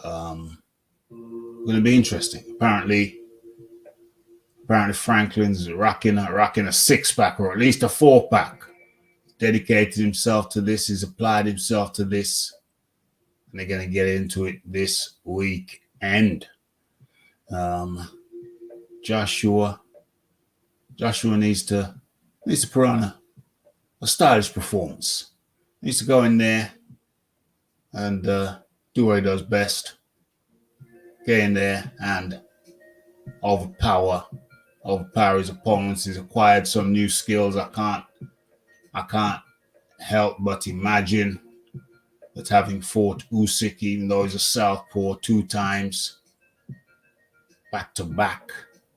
Going to be interesting. Apparently Franklin's rocking a 6-pack, or at least a 4-pack. Dedicated himself to this. He's applied himself to this, and they're going to get into it this weekend. Joshua needs to put on a stylish performance. Needs to go in there and do what he does best. Get in there and overpower his opponents. He's acquired some new skills. I can't help but imagine that having fought Usyk, even though he's a southpaw 2 times back to back,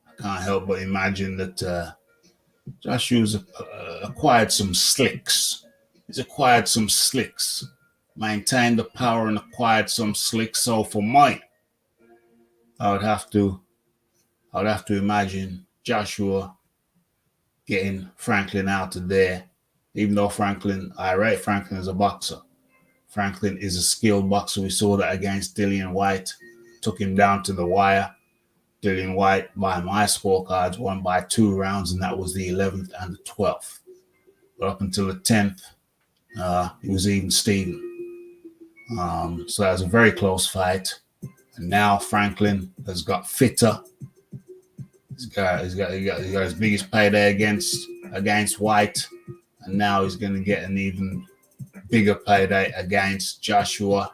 I can't help but imagine that Joshua's acquired some slicks. He's acquired some slicks, maintained the power and acquired some slicks. So for mine, I would have to imagine Joshua getting Franklin out of there. Even though I rate Franklin as a boxer. Franklin is a skilled boxer. We saw that against Dillian White. Took him down to the wire. Dillian White, by my scorecards, won by 2 rounds, and that was the 11th and the 12th. But up until the 10th, it was even Steven. So that was a very close fight. And now Franklin has got fitter. He's got his biggest payday against White. And now he's going to get an even bigger payday against Joshua.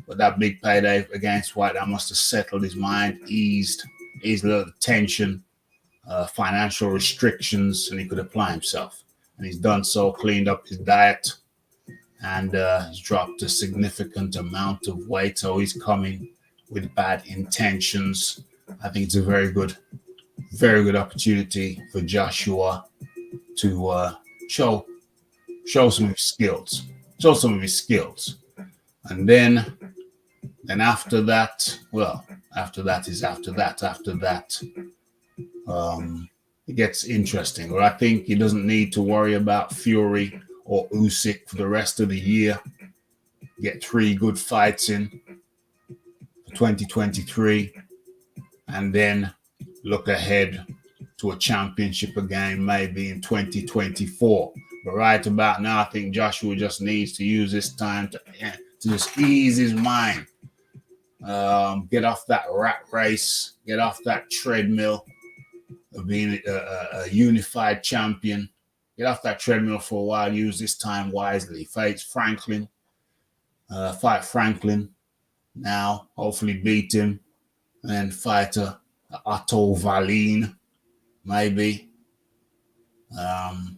But that big payday against White, that must have settled his mind, eased a little tension, financial restrictions, and he could apply himself. And he's done so, cleaned up his diet, and he's dropped a significant amount of weight. So he's coming with bad intentions. I think it's a very good opportunity for Joshua to show some of his skills. And then after that, it gets interesting. But I think he doesn't need to worry about Fury or Usyk for the rest of the year. Get 3 good fights in for 2023, and then look ahead to a championship again maybe in 2024. But right about now, I think Joshua just needs to use this time to just ease his mind. Get off that rat race. Get off that treadmill of being a unified champion. Get off that treadmill for a while. Use this time wisely. Fight Franklin. now. Hopefully beat him and then fight Otto Wallin, maybe. And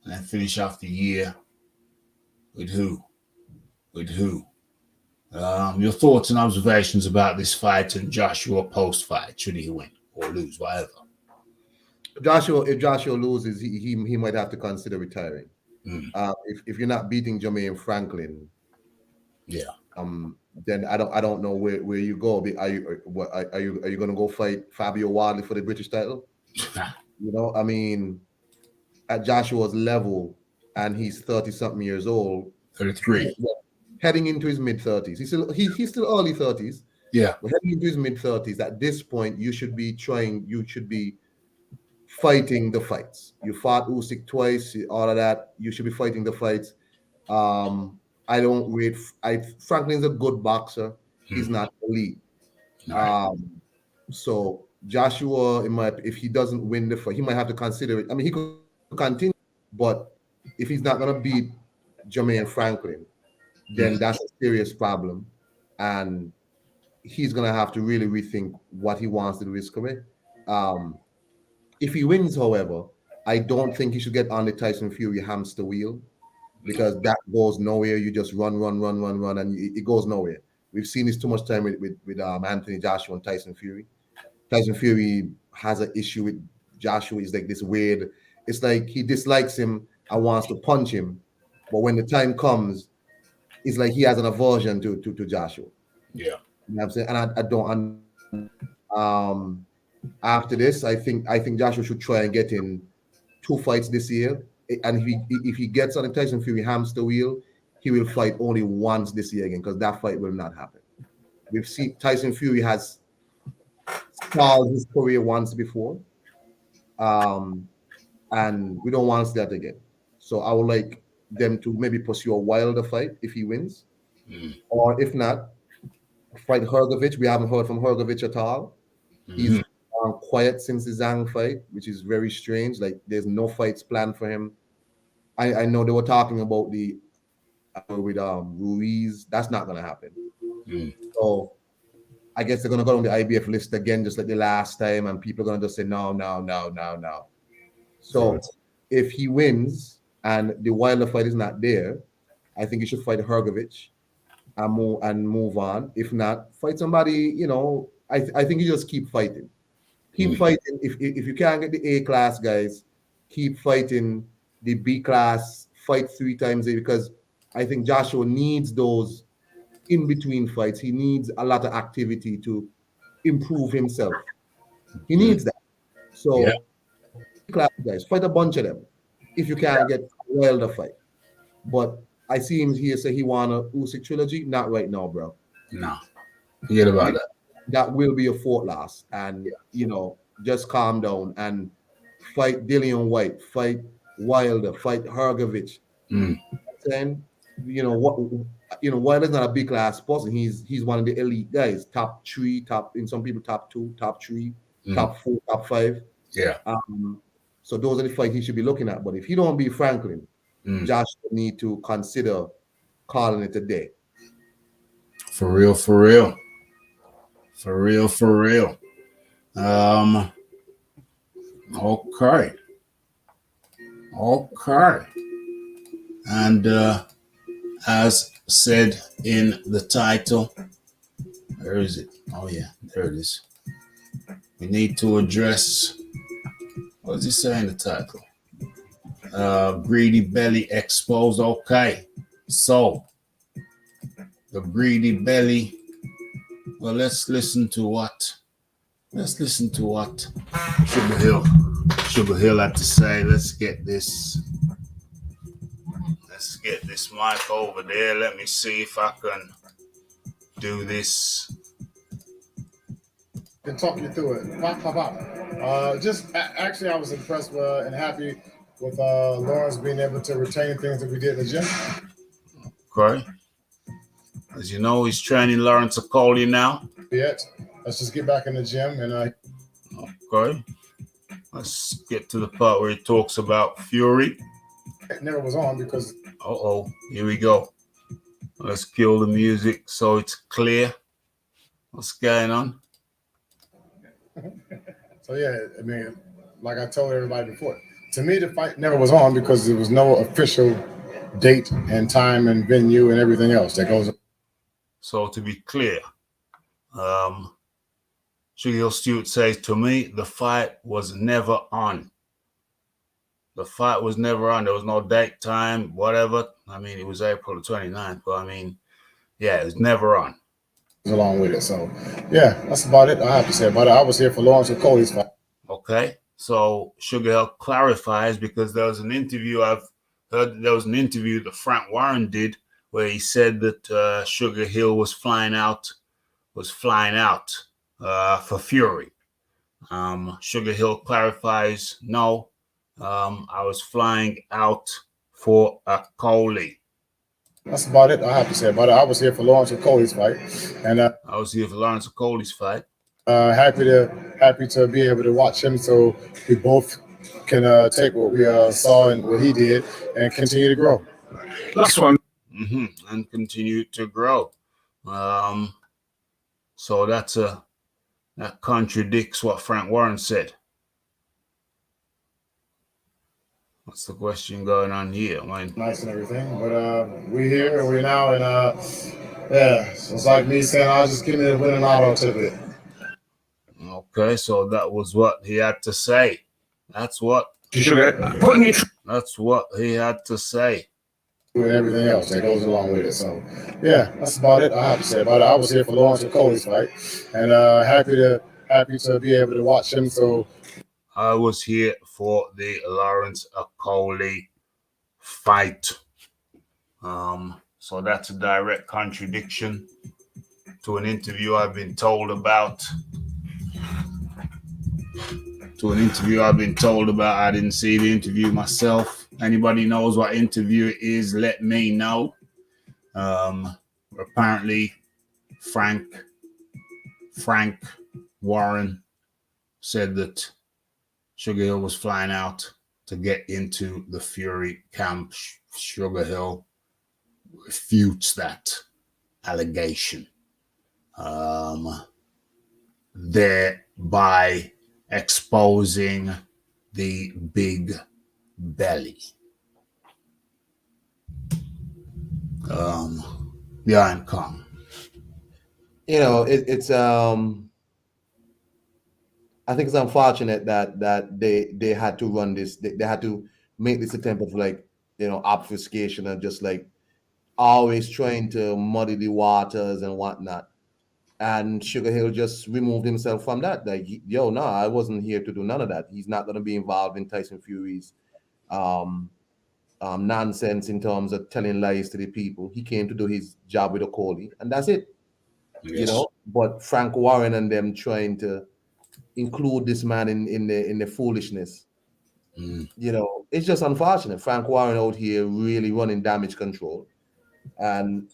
then finish off the year with who? With who? Your thoughts and observations about this fight and Joshua post-fight, should he win or lose, whatever. If Joshua loses, he might have to consider retiring. Mm. If you're not beating Jermaine Franklin, Yeah. Then I don't know where you go. Are you going to go fight Fabio Wadley for the British title? You know, I mean, at Joshua's level, and he's 30-something years old, 33, heading into his mid-30s. He's still early 30s. Yeah. But heading into his mid-30s, at this point, you should be fighting the fights. You fought Usyk twice, all of that. You should be fighting the fights. I don't rate. Franklin's a good boxer. He's not elite. Right. So Joshua, if he doesn't win the fight, he might have to consider it. I mean, he could continue, but if he's not gonna beat Jermaine Franklin, then that's a serious problem, and he's gonna have to really rethink what he wants to do with his career. If he wins, however, I don't think he should get on the Tyson Fury hamster wheel, because that goes nowhere. You just run, and it goes nowhere. We've seen this too much time with Anthony Joshua and Tyson Fury. Tyson Fury has an issue with Joshua. It's like this weird. It's like he dislikes him and wants to punch him, but when the time comes, it's like he has an aversion to Joshua. Yeah. You know what I'm saying? And I don't. After this, I think Joshua should try and get in 2 fights this year. And if he gets on the Tyson Fury hamster wheel, he will fight only once this year again, because that fight will not happen. We've seen Tyson Fury has stalled his career once before, and we don't want to see that again. So I would like them to maybe pursue a Wilder fight if he wins, or if not, fight Hrgovic. We haven't heard from Hrgovic at all. He's quiet since the Zhang fight, which is very strange. Like, there's no fights planned for him. I know they were talking about the with Ruiz. That's not gonna happen. So I guess they're gonna go on the IBF list again, just like the last time, and people are gonna just say no. So if he wins and the Wilder fight is not there, I think he should fight Hrgovic and move on. If not, fight somebody. You know, I think you just keep fighting. Keep fighting. If you can't get the A class guys, keep fighting the B class. Fight 3 times a day, because I think Joshua needs those in between fights. He needs a lot of activity to improve himself. He needs that. So, class guys, fight a bunch of them if you can't get a Wilder fight. But I see him here say he want a Usyk trilogy. Not right now, bro. No, forget about that. That will be a fourth loss, and you know, just calm down and fight Dillian White, fight Wilder, fight Hrgovic. And you know what? You know, Wilder's not a big class person. He's one of the elite guys, top 3, in some people top 2, top 3, top 4, top 5. Yeah. So those are the fights he should be looking at. But if he don't beat Franklin, Josh will need to consider calling it a day. For real. Okay. And as said in the title, where is it? Oh yeah, there it is. We need to address, what does it say in the title? Greedy belly exposed. Okay, so the greedy belly. Well, let's listen to what Sugar Hill had to say. Let's get this mic over there. Let me see if I can do this. And talk you through it. Pop. Actually, I was impressed and happy with Lawrence being able to retain things that we did in the gym. Okay. As you know, he's training Lawrence Okoli now. Let's just get back in the gym and Okay. Let's get to the part where he talks about Fury. It never was on because Here we go. Let's kill the music so it's clear. What's going on? So yeah, I mean, like I told everybody before, to me the fight never was on because there was no official date and time and venue and everything else that goes. So to be clear, Sugar Hill Stewart says to me the fight was never on. The fight was never on. There was no date, time, whatever. I mean, it was April the 29th, but I mean, yeah, it was never on. Along with it. So yeah, that's about it. I have to say about it. I was here for Lawrence and Cody's fight. Okay. So Sugar Hill clarifies because there was an interview I've heard that Frank Warren did where he said that Sugar Hill was flying out for Fury. Sugar Hill clarifies, no, I was flying out for a Coley. That's about it. I have to say about it. I was here for Lawrence and Cody's fight, and I was here for Lawrence and Cody's fight. Happy to be able to watch him, so we both can take what we saw and what he did, and continue to grow. That's one. And continue to grow. So that contradicts what Frank Warren said. What's the question going on here? Nice and everything, but we're here and we're now, and yeah, so it's like me saying, I'll just give me the winning auto ticket. Okay, so that was what he had to say. That's what he had to say. And everything else that goes along with it. So yeah, that's about it. I have to say about it. I was here for Lawrence and Cody's fight, and happy to be able to watch him. So I was here for the Lawrence Coley fight. So that's a direct contradiction to an interview I've been told about. I didn't see the interview myself. Anybody knows what interview it is, let me know. Apparently, Frank Warren said that Sugar Hill was flying out to get into the Fury camp. Sugar Hill refutes that allegation, thereby exposing the big belly. The Iron Kong. You know, it's I think it's unfortunate that they had to run this. They had to make this attempt of, like, you know, obfuscation and just like always trying to muddy the waters and whatnot. And Sugar Hill just removed himself from that. Like, yo, no, I wasn't here to do none of that. He's not going to be involved in Tyson Fury's nonsense in terms of telling lies to the people. He came to do his job with Okoli, and that's it. Yes. You know. But Frank Warren and them trying to include this man in the foolishness. You know, it's just unfortunate. Frank Warren out here really running damage control, and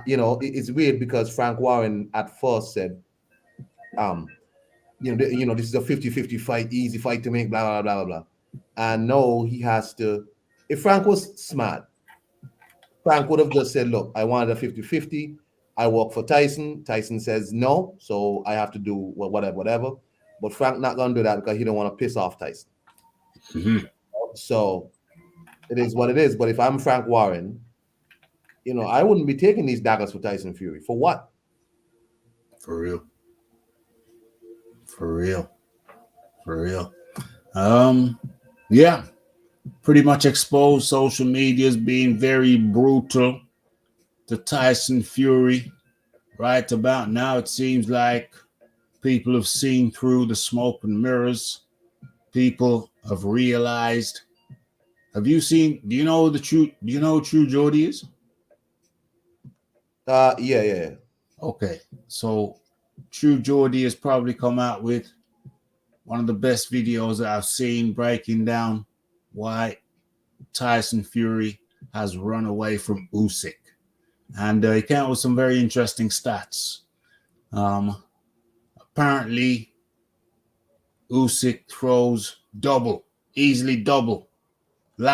you know, it's weird because Frank Warren at first said, you know, this is a 50-50 fight, easy fight to make, blah, blah, blah, blah, blah. And no, he has to. If Frank was smart, Frank would have just said, look, I wanted a 50-50. I work for Tyson. Tyson says no, so I have to do whatever. But Frank not going to do that because he don't want to piss off Tyson. So it is what it is. But if I'm Frank Warren, you know, I wouldn't be taking these daggers for Tyson Fury. For what? For real. Yeah. Pretty much exposed social media as being very brutal to Tyson Fury. Right about now, it seems like people have seen through the smoke and mirrors. People have realized. Have you seen? Do you know who True Geordie is? Yeah. Okay, so True Geordie has probably come out with one of the best videos that I've seen breaking down why Tyson Fury has run away from Usyk, and he came out with some very interesting stats. Apparently, Usyk throws easily double the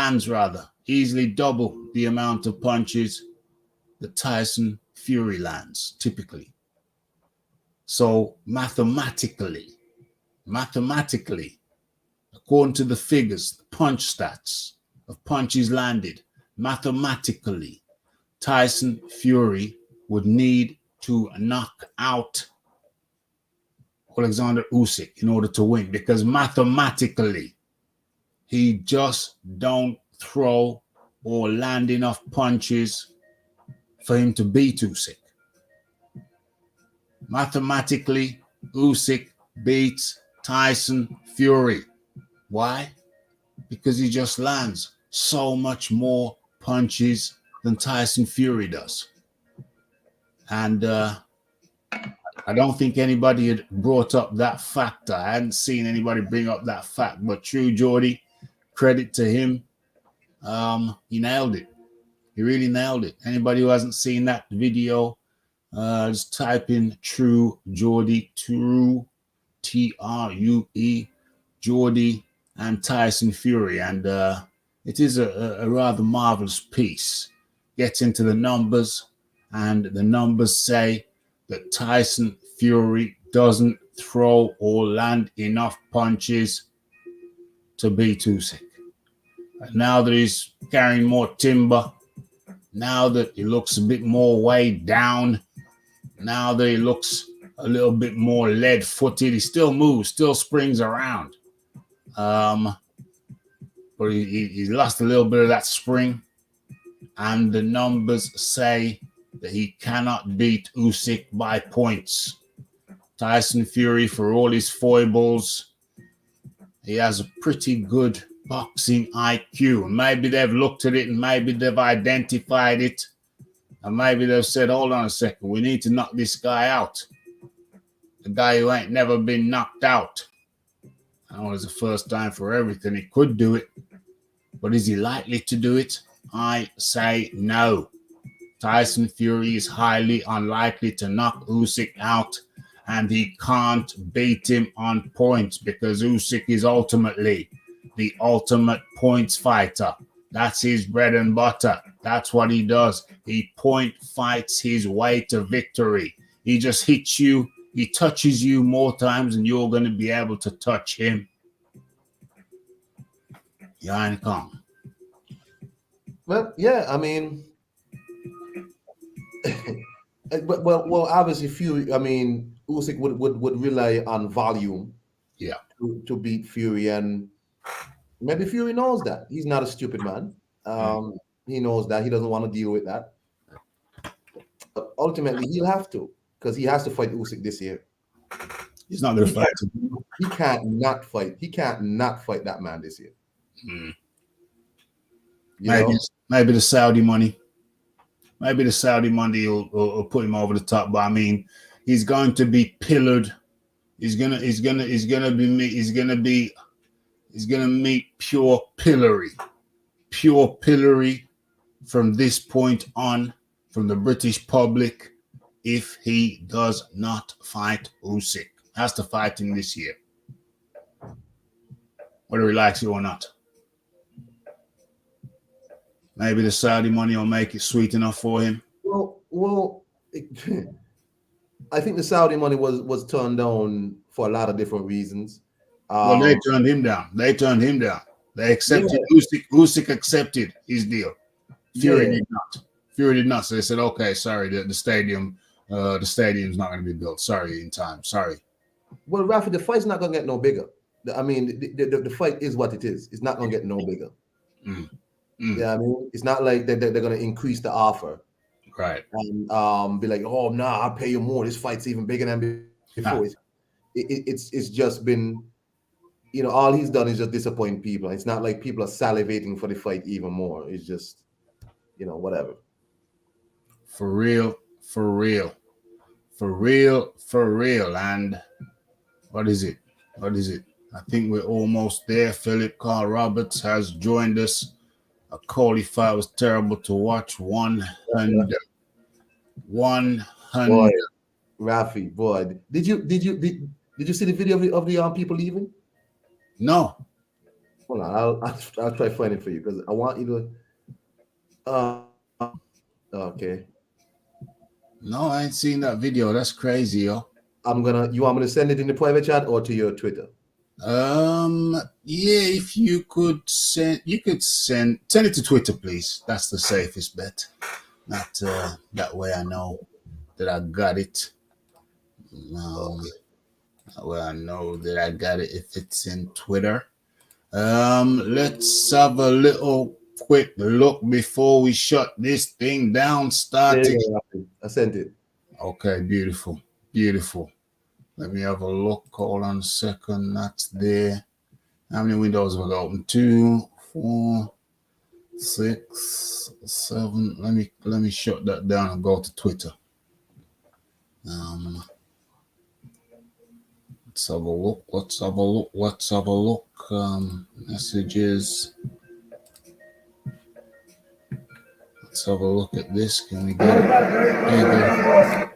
amount of punches that Tyson Fury lands typically. So mathematically, according to the figures, the punch stats of punches landed, mathematically, Tyson Fury would need to knock out Alexander Usyk in order to win, because mathematically he just don't throw or land enough punches for him to beat Usyk. Mathematically, Usyk beats Tyson Fury. Why? Because he just lands so much more punches than Tyson Fury does. And I don't think anybody had brought up that factor. I hadn't seen anybody bring up that fact. But True Geordie, credit to him. He nailed it. He really nailed it. Anybody who hasn't seen that video, just type in True Geordie, True True Geordie and Tyson Fury, and it is a rather marvelous piece. Gets into the numbers, and the numbers say that Tyson Fury doesn't throw or land enough punches to beat Usyk. And now that he's carrying more timber, now that he looks a bit more weighed down, now that he looks a little bit more lead-footed, he still moves, still springs around. But he lost a little bit of that spring, and the numbers say that he cannot beat Usyk by points. Tyson Fury, for all his foibles, he has a pretty good boxing IQ. Maybe they've looked at it and maybe they've identified it, and maybe they've said, hold on a second, we need to knock this guy out. The guy who ain't never been knocked out. I know it's the first time for everything. He could do it, but is he likely to do it? I say no. Tyson Fury is highly unlikely to knock Usyk out, and he can't beat him on points because Usyk is ultimately the ultimate points fighter. That's his bread and butter. That's what he does. He point fights his way to victory. He just hits you. He touches you more times than you're going to be able to touch him. Yeah, come. Well, yeah, I mean, well, obviously, Fury. I mean, Usyk would rely on volume, yeah, to beat Fury, and maybe Fury knows that. He's not a stupid man. He knows that. He doesn't want to deal with that. But ultimately, he'll have to, because he has to fight Usyk this year. He's not going to fight. He can't not fight. He can't not fight that man this year. Maybe the Saudi money. Maybe the Saudi money will put him over the top. But I mean, he's going to be pillared. He's gonna meet pure pillory from this point on, from the British public, if he does not fight Usyk. Has to fight him this year, whether he likes it or not. Maybe the Saudi money will make it sweet enough for him. Well, I think the Saudi money was turned down for a lot of different reasons. Well, they turned him down. They accepted Usyk accepted his deal. Fury did not. So they said, okay, sorry, the stadium's not going to be built. Sorry, in time. Sorry. Well, Rafi, the fight's not going to get no bigger. I mean, the fight is what it is. It's not going to get no bigger. Yeah, I mean, it's not like they're going to increase the offer, right? And be like, oh, nah, I'll pay you more. This fight's even bigger than before. It's just been, all he's done is just disappoint people. It's not like people are salivating for the fight even more. It's just, whatever. For real. And what is it? I think we're almost there. Philip Carl Roberts has joined us. A Coley fight was terrible to watch. 100. Boy, Rafi, boy, did you see the video of the people leaving? No. Hold on, I'll try finding it for you because I want you to. Okay. No, I ain't seen that video. That's crazy, yo. You want me to send it in the private chat or to your Twitter? Yeah, if you could send it to Twitter, please. That's the safest bet. Not that way I know that I got it. Okay. That way I know that I got it if it's in Twitter. Let's have a little quick look before we shut this thing down. There Starting. you go, Rafi. I sent it. Okay, beautiful, beautiful. Let me have a look. Hold on a second. That's there. How many windows have I got open? 2, 4, 6, 7. Let me shut that down and go to Twitter. Let's have a look. Let's have a look. Let's have a look. Messages. Let's have a look at this. Can we get it?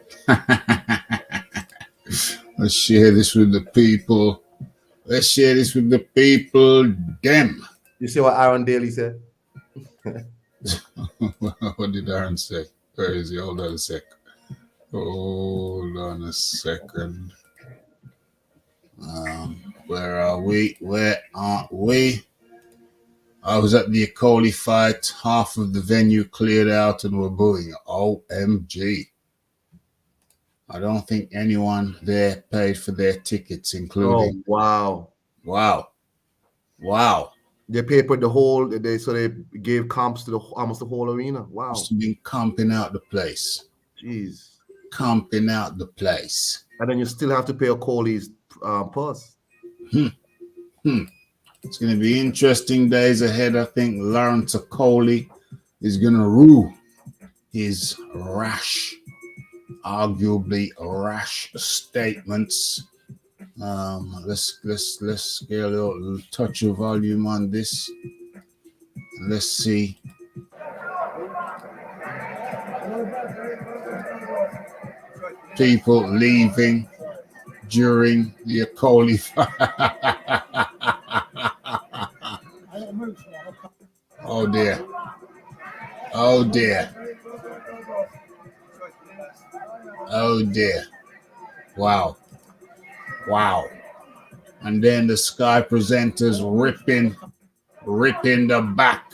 Let's share this with the people. Let's share this with the people. Them. You see what Aaron Daly said? What did Aaron say? Where is he? Hold on a sec. Hold on a second. Where are we? Where aren't we? I was at the Akoli fight. Half of the venue cleared out and were booing. OMG. I don't think anyone there paid for their tickets, including. Oh, wow. Wow. They paid for the whole. They gave comps to almost the whole arena. Wow. Must have been camping out the place. Jeez. Camping out the place. And then you still have to pay a Coley's purse. It's going to be interesting days ahead. I think Lawrence Akoli is going to rue his arguably rash statements. Let's get a little touch of volume on this. Let's see. People leaving during the Akoli fight. Oh dear. Oh dear. Oh dear. Wow. Wow. And then the Sky presenters ripping the back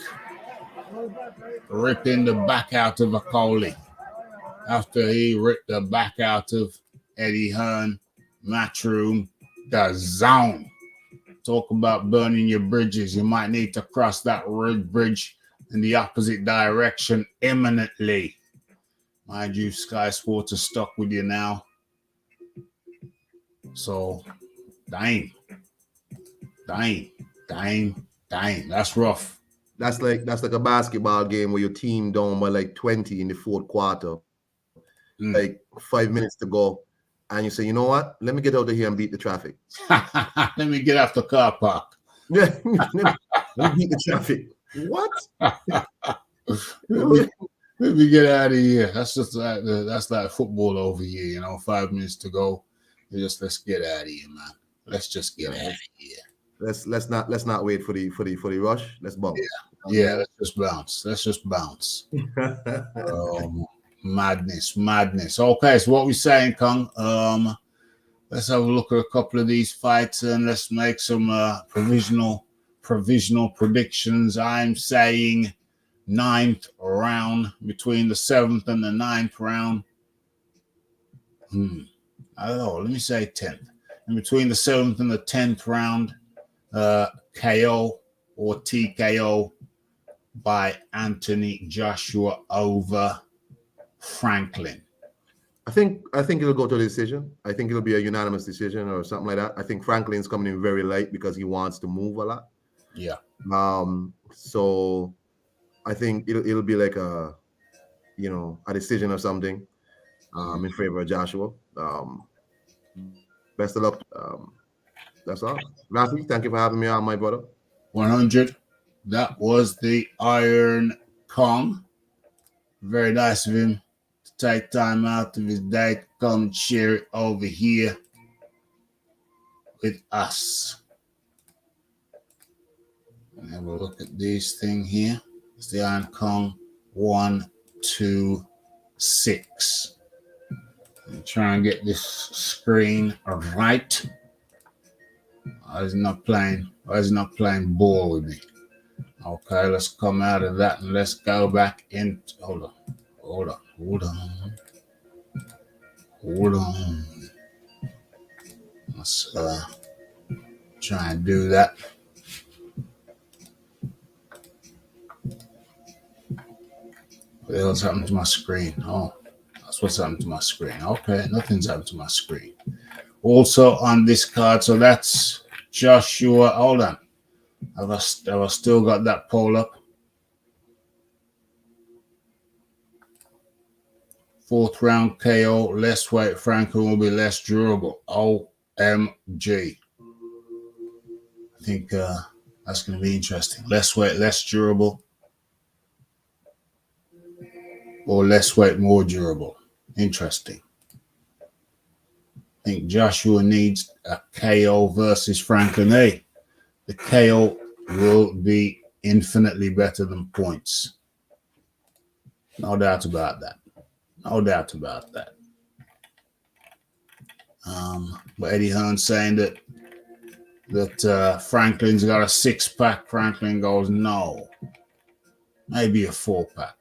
out of Akoli after he ripped the back out of Eddie Hearn, Matchroom, the zone. Talk about burning your bridges. You might need to cross that bridge in the opposite direction imminently. Mind you, Sky Sports is stuck with you now. So, dang. That's rough. That's like a basketball game where your team down by like 20 in the fourth quarter. Like 5 minutes to go. And you say, you know what? Let me get out of here and beat the traffic. Let me get off the car park. Yeah, let me beat the traffic. What? Let me get out of here. That's just like football over here. 5 minutes to go. Let's get out of here, man. Let's just get out of here. Let's not wait for the rush. Let's bounce. Yeah. Let's just bounce. Madness. Okay, so what we saying, Kong? Let's have a look at a couple of these fights and let's make some provisional predictions. I'm saying 9th round, between the 7th and the 9th round. I don't know. Let me say 10th. In between the 7th and the 10th round, KO or TKO by Anthony Joshua over Franklin. I think it'll go to a decision. I think it'll be a unanimous decision or something like that. I think Franklin's coming in very light because he wants to move a lot. Yeah. So I think it'll be like a decision or something in favor of Joshua. Best of luck. That's all. Rafi, thank you for having me on, my brother. 100. That was the Iron Kong. Very nice of him to take time out of his day to come share it over here with us. Have a look at this thing here. It's the Iron Kong 1, 2, 6. Try and get this screen right. Why is it not playing ball with me? Okay, let's come out of that and let's go back in. Hold on. Let's try and do that. What else happened to my screen? Oh, that's what's happened to my screen. Okay, nothing's happened to my screen. Also on this card, so that's Joshua. Hold on. Have I still got that poll up? Fourth round KO, less weight, Franklin will be less durable. OMG. I think that's going to be interesting. Less weight, less durable. Or less weight, more durable. Interesting. I think Joshua needs a KO versus Franklin. Hey, the KO will be infinitely better than points. No doubt about that. No doubt about that. But Eddie Hearn saying that Franklin's got a 6-pack. Franklin goes, no. Maybe a 4-pack.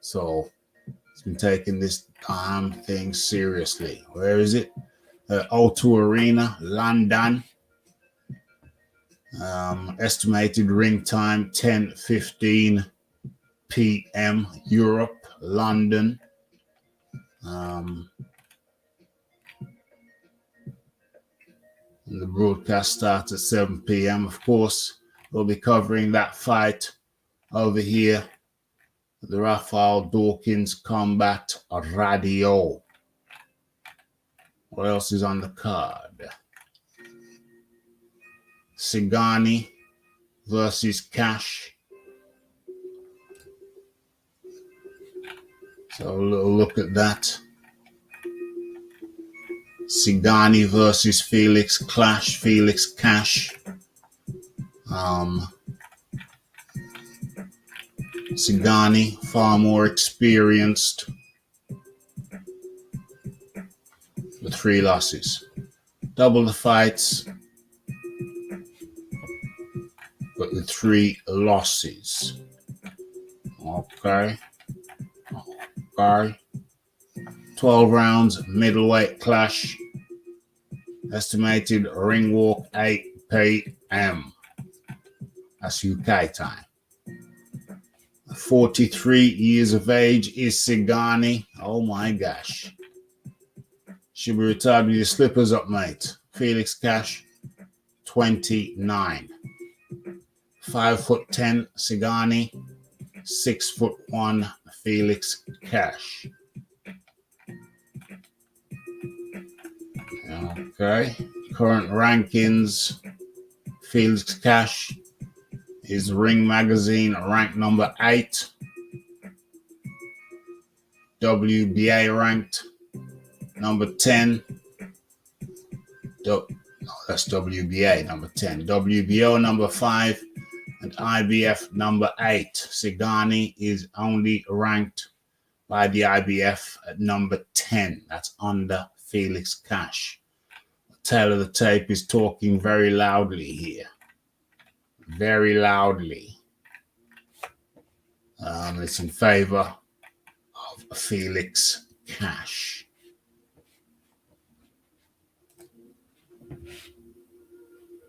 So he's been taking this damn thing seriously. Where is it? O2 Arena, London. Estimated ring time 10:15 p.m. Europe, London. And the broadcast starts at 7 p.m. Of course, we'll be covering that fight over here. The Rafael Dawkins Combat Radio. What else is on the card? Sigani versus Cash. So a little look at that. Sigani versus Felix Clash. Felix Cash. Sigani, far more experienced, with 3 losses. Double the fights, but with 3 losses. Okay. 12 rounds, middleweight clash. Estimated ring walk 8 p.m. That's UK time. 43 years of age is Sigani. Oh my gosh. Should be retired with your slippers up, mate. Felix Cash, 29. 5'10" Sigani, 6'1" Felix Cash. Okay. Current rankings. Felix Cash is Ring Magazine ranked number 8. WBA ranked number 10. No, that's WBA number 10. WBO number 5 and IBF number 8. Sigani is only ranked by the IBF at number 10. That's under Felix Cash. The tail of the tape is talking very loudly here. Very loudly. It's in favor of Felix Cash.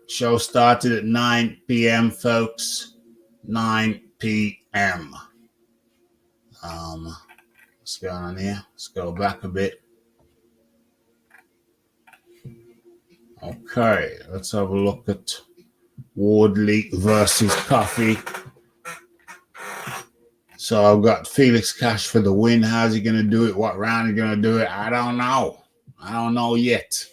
Show started at 9 p.m., folks. 9 p.m. What's going on here? Let's go back a bit. Okay, let's have a look at Wardley versus Coffey. So I've got Felix Cash for the win. How's he going to do it? What round he going to do it? I don't know. I don't know yet.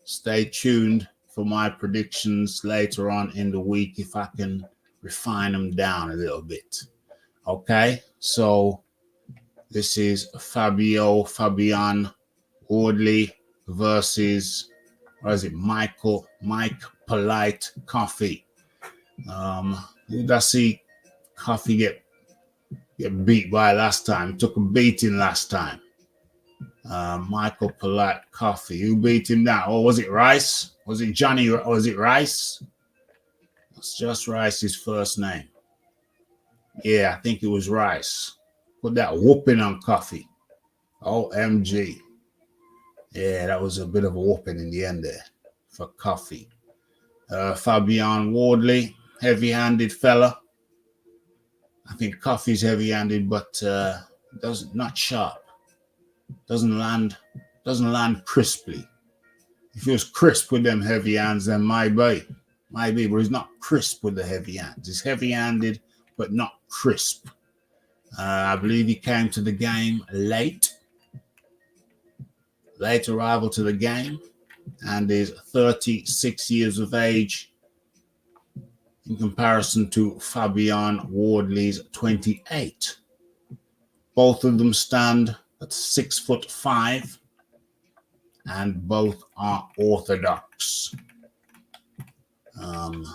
Stay tuned for my predictions later on in the week if I can refine them down a little bit. Okay, so this is Fabian Wardley versus, what is it, Mike Polite Coffey. Who did I see Coffey get beat by last time? He took a beating last time. Michael Polite Coffee. Who beat him down? Or was it Rice? Was it Johnny? Or was it Rice? It's just Rice's first name. Yeah, I think it was Rice. Put that whooping on Coffee. OMG. Yeah, that was a bit of a whooping in the end there for Coffee. Fabian Wardley, heavy-handed fella. I think Coffee's heavy-handed, but not sharp. Doesn't land crisply. If he was crisp with them heavy hands, then might be, but he's not crisp with the heavy hands. He's heavy-handed, but not crisp. I believe he came to the game late arrival to the game, and is 36 years of age in comparison to Fabian Wardley's 28. Both of them stand at 6'5", and both are orthodox. None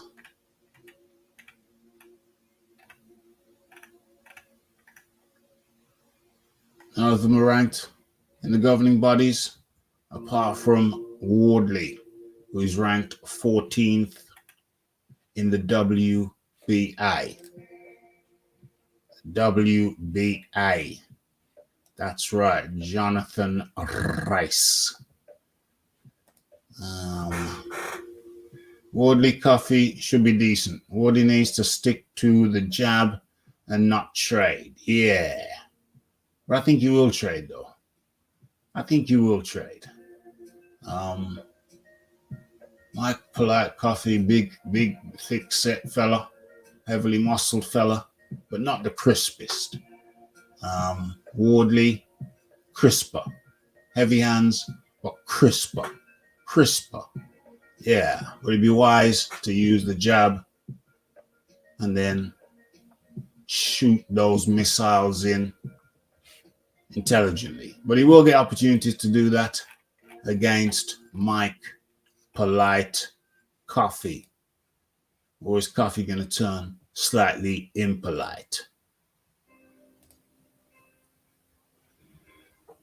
of them are ranked in the governing bodies, apart from Wardley, who is ranked 14th in the WBA. WBA. That's right, Jonathan Rice. Wardley Coffee should be decent. Wardley needs to stick to the jab and not trade. Yeah. But I think you will trade, though. I think you will trade. Mike Polite Coffee, big, thick set fella, heavily muscled fella, but not the crispest. Wardley, crisper. Heavy hands, but crisper. Yeah, would it be wise to use the jab and then shoot those missiles in intelligently? But he will get opportunities to do that against Mike Polite Coffee. Or is Coffee going to turn slightly impolite?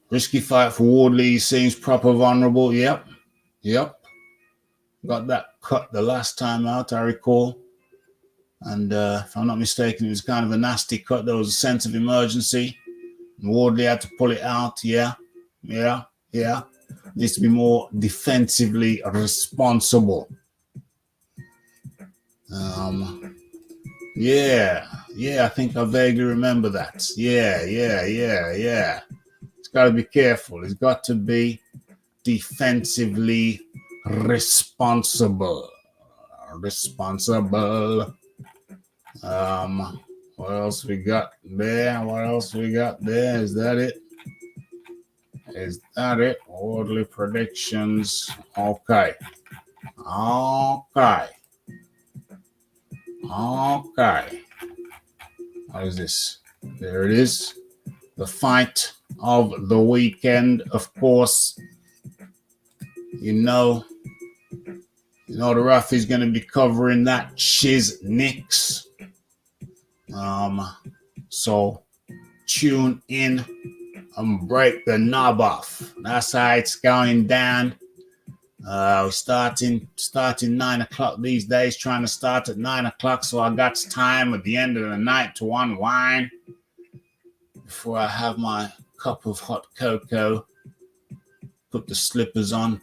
Risky fight for Wardley. Seems proper vulnerable. Yep. Got that cut the last time out, I recall. And if I'm not mistaken, it was kind of a nasty cut. There was a sense of emergency. Wardley had to pull it out. Yeah. Needs to be more defensively responsible. I think I vaguely remember that. Yeah. He's got to be careful. He's got to be defensively responsible. What else we got there? Is that it? Wardley predictions. Okay. What is this? There it is. The fight of the weekend, of course. You know the ref is going to be covering that Shiz Nicks. So tune in and break the knob off. That's how it's going down. We're starting 9 o'clock these days, trying to start at 9 o'clock, so I got time at the end of the night to unwind before I have my cup of hot cocoa, put the slippers on,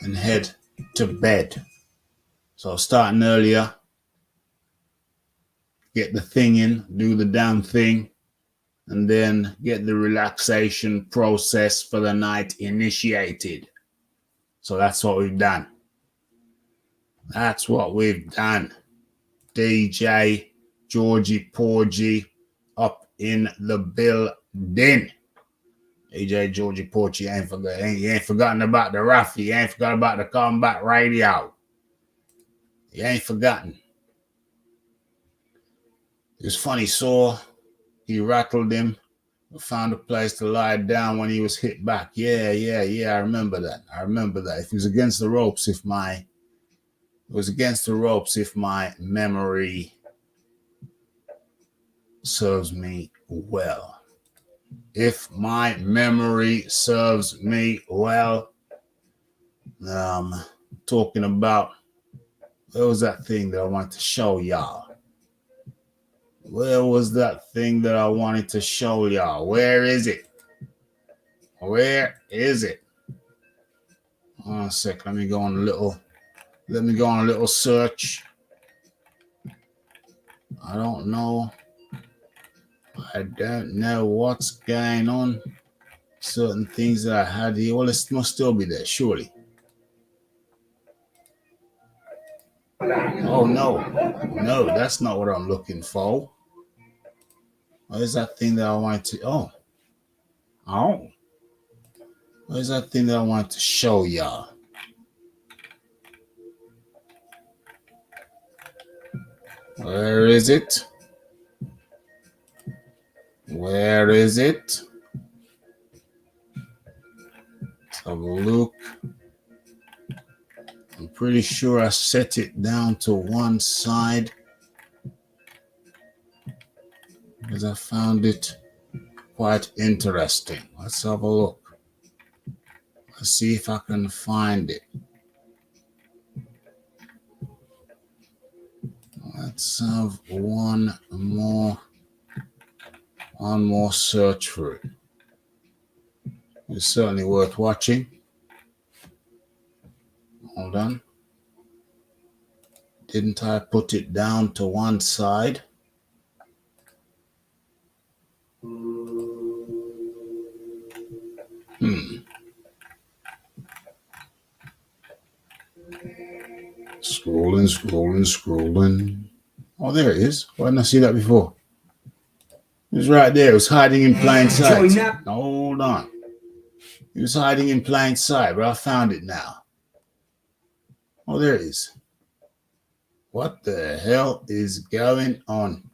and head to bed. So starting earlier, get the thing in, do the damn thing, and then get the relaxation process for the night initiated. So that's what we've done. DJ Georgie Porgy up in the building. DJ Georgie Porgy ain't forgotten about the rough. He ain't forgotten about the combat radio. He ain't forgotten. It was funny, he rattled him, found a place to lie down when he was hit back. Yeah, I remember that. If it was against the ropes, if my memory serves me well. if my memory serves me well. Talking about, where was that thing that I wanted to show y'all? Where was that thing that I wanted to show y'all? Where is it? Where is it? Hold on a sec. Let me go on a little search. I don't know what's going on. Certain things that I had here. Well, it must still be there, surely. Oh, no. No, that's not what I'm looking for. Where's that thing that I wanted to... Oh. Where's that thing that I wanted to show y'all? Where is it? Where is it? Let's have a look. I'm pretty sure I set it down to one side because I found it quite interesting. Let's have a look. Let's see if I can find it. Let's have one more search for it. It's certainly worth watching. Hold on. Didn't I put it down to one side? Scrolling. Oh, there it is. Why didn't I see that before? It was right there. It was hiding in plain sight. Hold on. It was hiding in plain sight, but I found it now. Oh, there it is. What the hell is going on?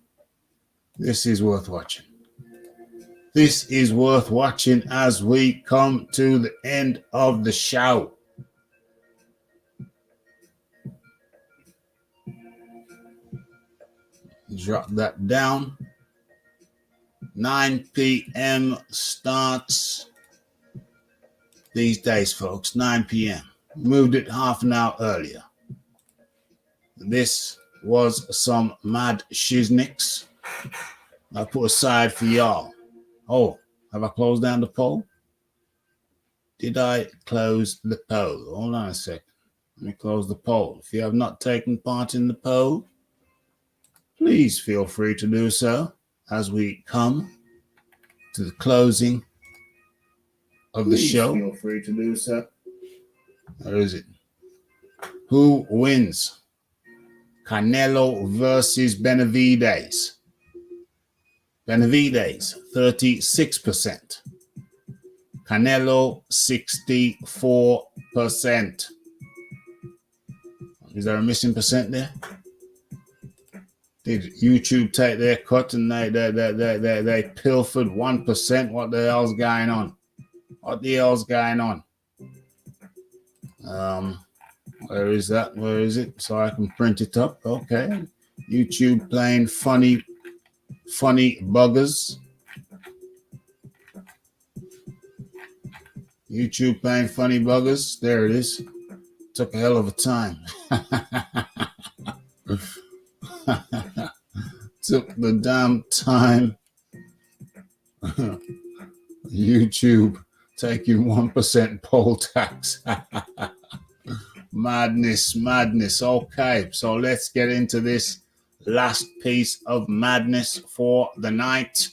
This is worth watching. This is worth watching as we come to the end of the show. Drop that down. 9 p.m. starts these days, folks. 9 p.m. Moved it half an hour earlier. This was some mad shiznicks I put aside for y'all. Oh, have I closed down the poll? Did I close the poll? Hold on a second. Let me close the poll. If you have not taken part in the poll, please feel free to do so as we come to the closing of the show. Feel free to do so. Where is it? Who wins? Canelo versus Benavidez. Benavidez, 36%. Canelo, 64%. Is there a missing percent there? Did YouTube take their cut and they pilfered 1%? What the hell's going on? What the hell's going on? Where is that? Where is it? So I can print it up. Okay. YouTube playing funny buggers. YouTube playing funny buggers. There it is. Took a hell of a time. Took the damn time. YouTube taking 1% poll tax. Madness. Okay, so let's get into this last piece of madness for the night.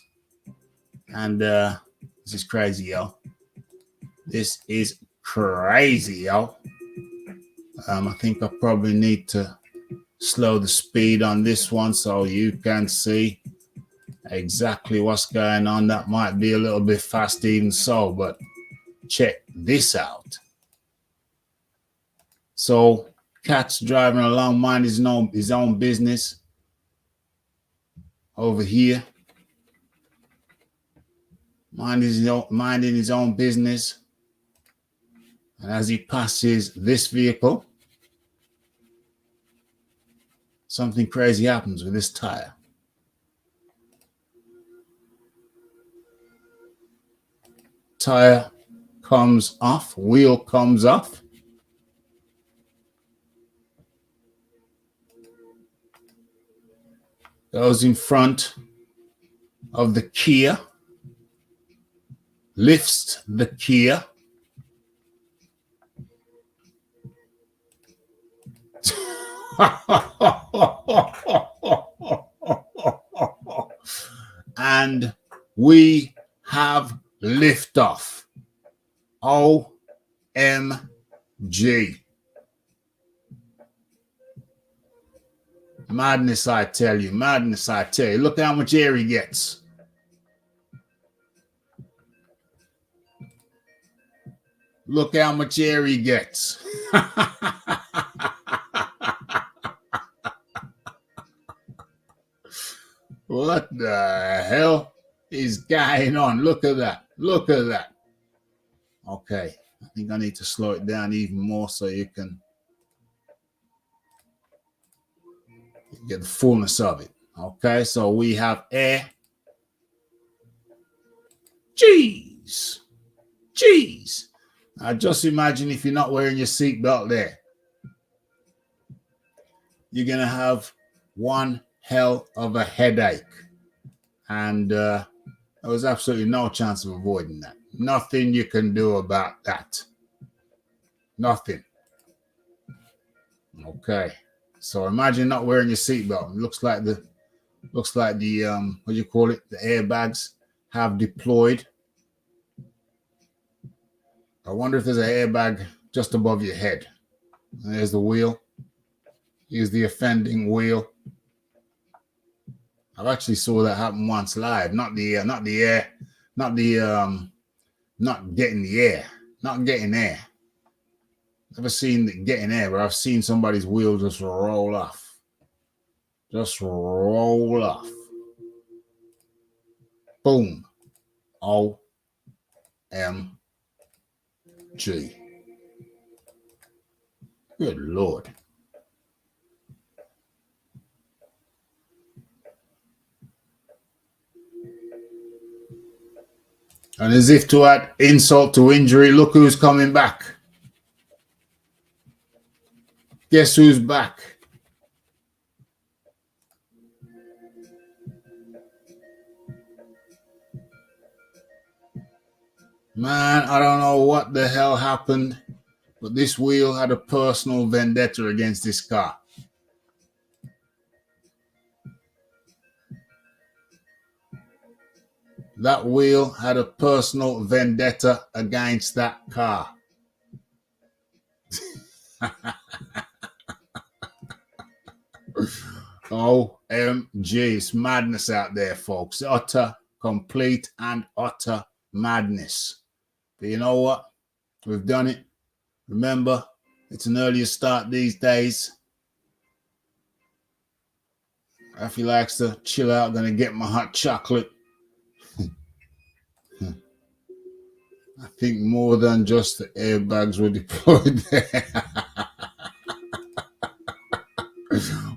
And this is crazy, yo. This is crazy, yo. I think I probably need to slow the speed on this one so you can see exactly what's going on. That might be a little bit fast even so, but check this out. So cat's driving along, minding his own business over here. Minding his own business. And as he passes this vehicle, something crazy happens with this tire. Tire comes off, wheel comes off. Goes in front of the Kia, lifts the Kia. And we have liftoff. OMG. Madness, I tell you. Madness, I tell you. Look how much air he gets. Look how much air he gets. What the hell is going on? Look at that. Look at that. Okay. I think I need to slow it down even more so you can get the fullness of it. Okay. So we have air. Jeez. Jeez. Now just imagine if you're not wearing your seatbelt there. You're going to have one hell of a headache. And there was absolutely no chance of avoiding that. Nothing you can do about that. Nothing. Okay. So imagine not wearing your seatbelt. It looks like the what do you call it? The airbags have deployed. I wonder if there's an airbag just above your head. And there's the wheel. Here's the offending wheel. I've actually saw that happen once live. Not getting the air. Not getting air. Never seen it getting air, but I've seen somebody's wheel just roll off. Just roll off. Boom. OMG. Good Lord. And as if to add insult to injury, look who's coming back. Guess who's back? Man, I don't know what the hell happened, but this wheel had a personal vendetta against this car. That wheel had a personal vendetta against that car. OMG, it's madness out there, folks. Utter, complete, and utter madness. But you know what? We've done it. Remember, it's an earlier start these days. If he likes to chill out, gonna get my hot chocolate. I think more than just the airbags were deployed there.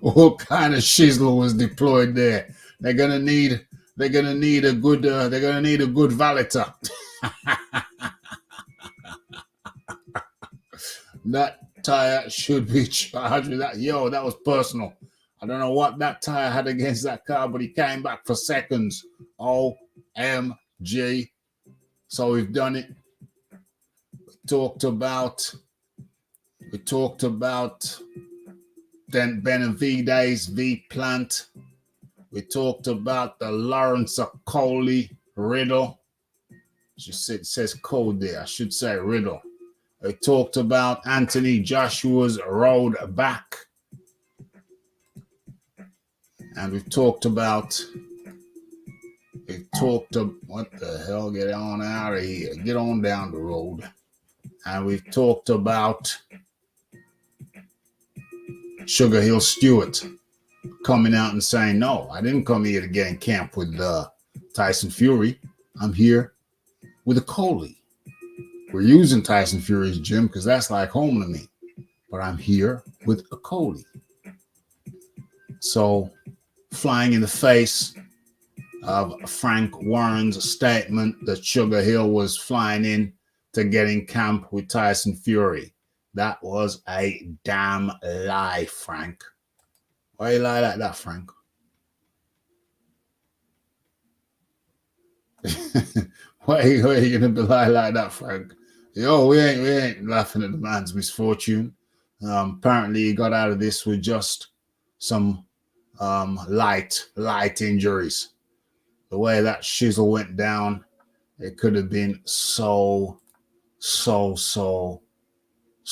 All kind of shizzle was deployed there. They're gonna need a good valeter. That tire should be charged with that. Yo, that was personal. I don't know what that tire had against that car, but he came back for seconds. OMG. So we've done it. We talked about then Benavides V plant. We talked about the Lawrence Coley riddle. It says code there. I should say riddle. We talked about Anthony Joshua's road back. And we've talked about what the hell? Get on out of here. Get on down the road. And we've talked about Sugar Hill Stewart coming out and saying, no, I didn't come here to get in camp with Tyson Fury. I'm here with a Coley. We're using Tyson Fury's gym because that's like home to me. But I'm here with a Coley. So flying in the face of Frank Warren's statement that Sugar Hill was flying in to get in camp with Tyson Fury. That was a damn lie, Frank. Why you lie like that, Frank? Why are you gonna lie like that, Frank? Yo, we ain't laughing at the man's misfortune. Apparently he got out of this with just some light injuries. The way that shizzle went down, it could have been so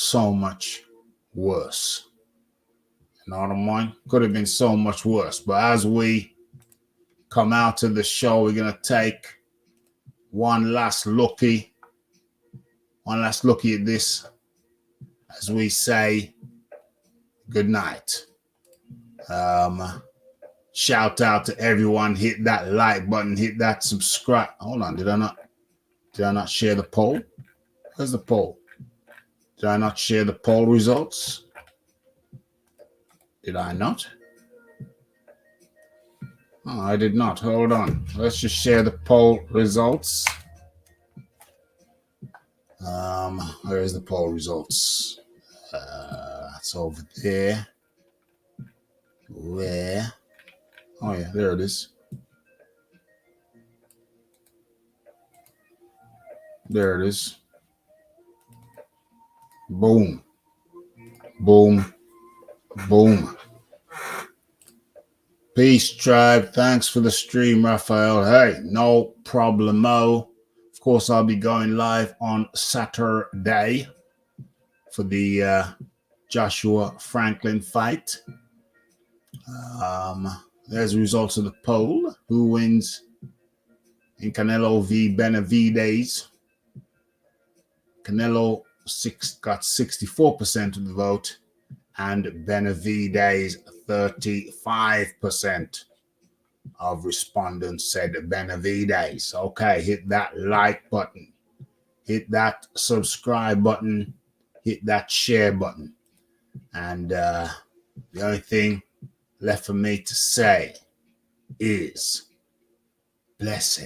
much worse. You know what I mean? Could have been so much worse. But as we come out of the show, we're gonna take one last looky at this as we say good night. Shout out to everyone. Hit that like button. Hit that subscribe. Hold on. Did I not share the poll? Where's the poll? Did I not share the poll results? Did I not? Oh, I did not. Hold on. Let's just share the poll results. Where is the poll results? It's over there. Where? Oh yeah, there it is. There it is. Boom. Boom. Boom. Peace, tribe. Thanks for the stream, Raphael. Hey, no problemo. Of course, I'll be going live on Saturday for the Joshua Franklin fight. There's the results of the poll. Who wins in Canelo v. Benavidez? Canelo got 64% of the vote, and Benavidez 35% of respondents said Benavidez. Okay, hit that like button, hit that subscribe button, hit that share button. And the only thing left for me to say is blessed.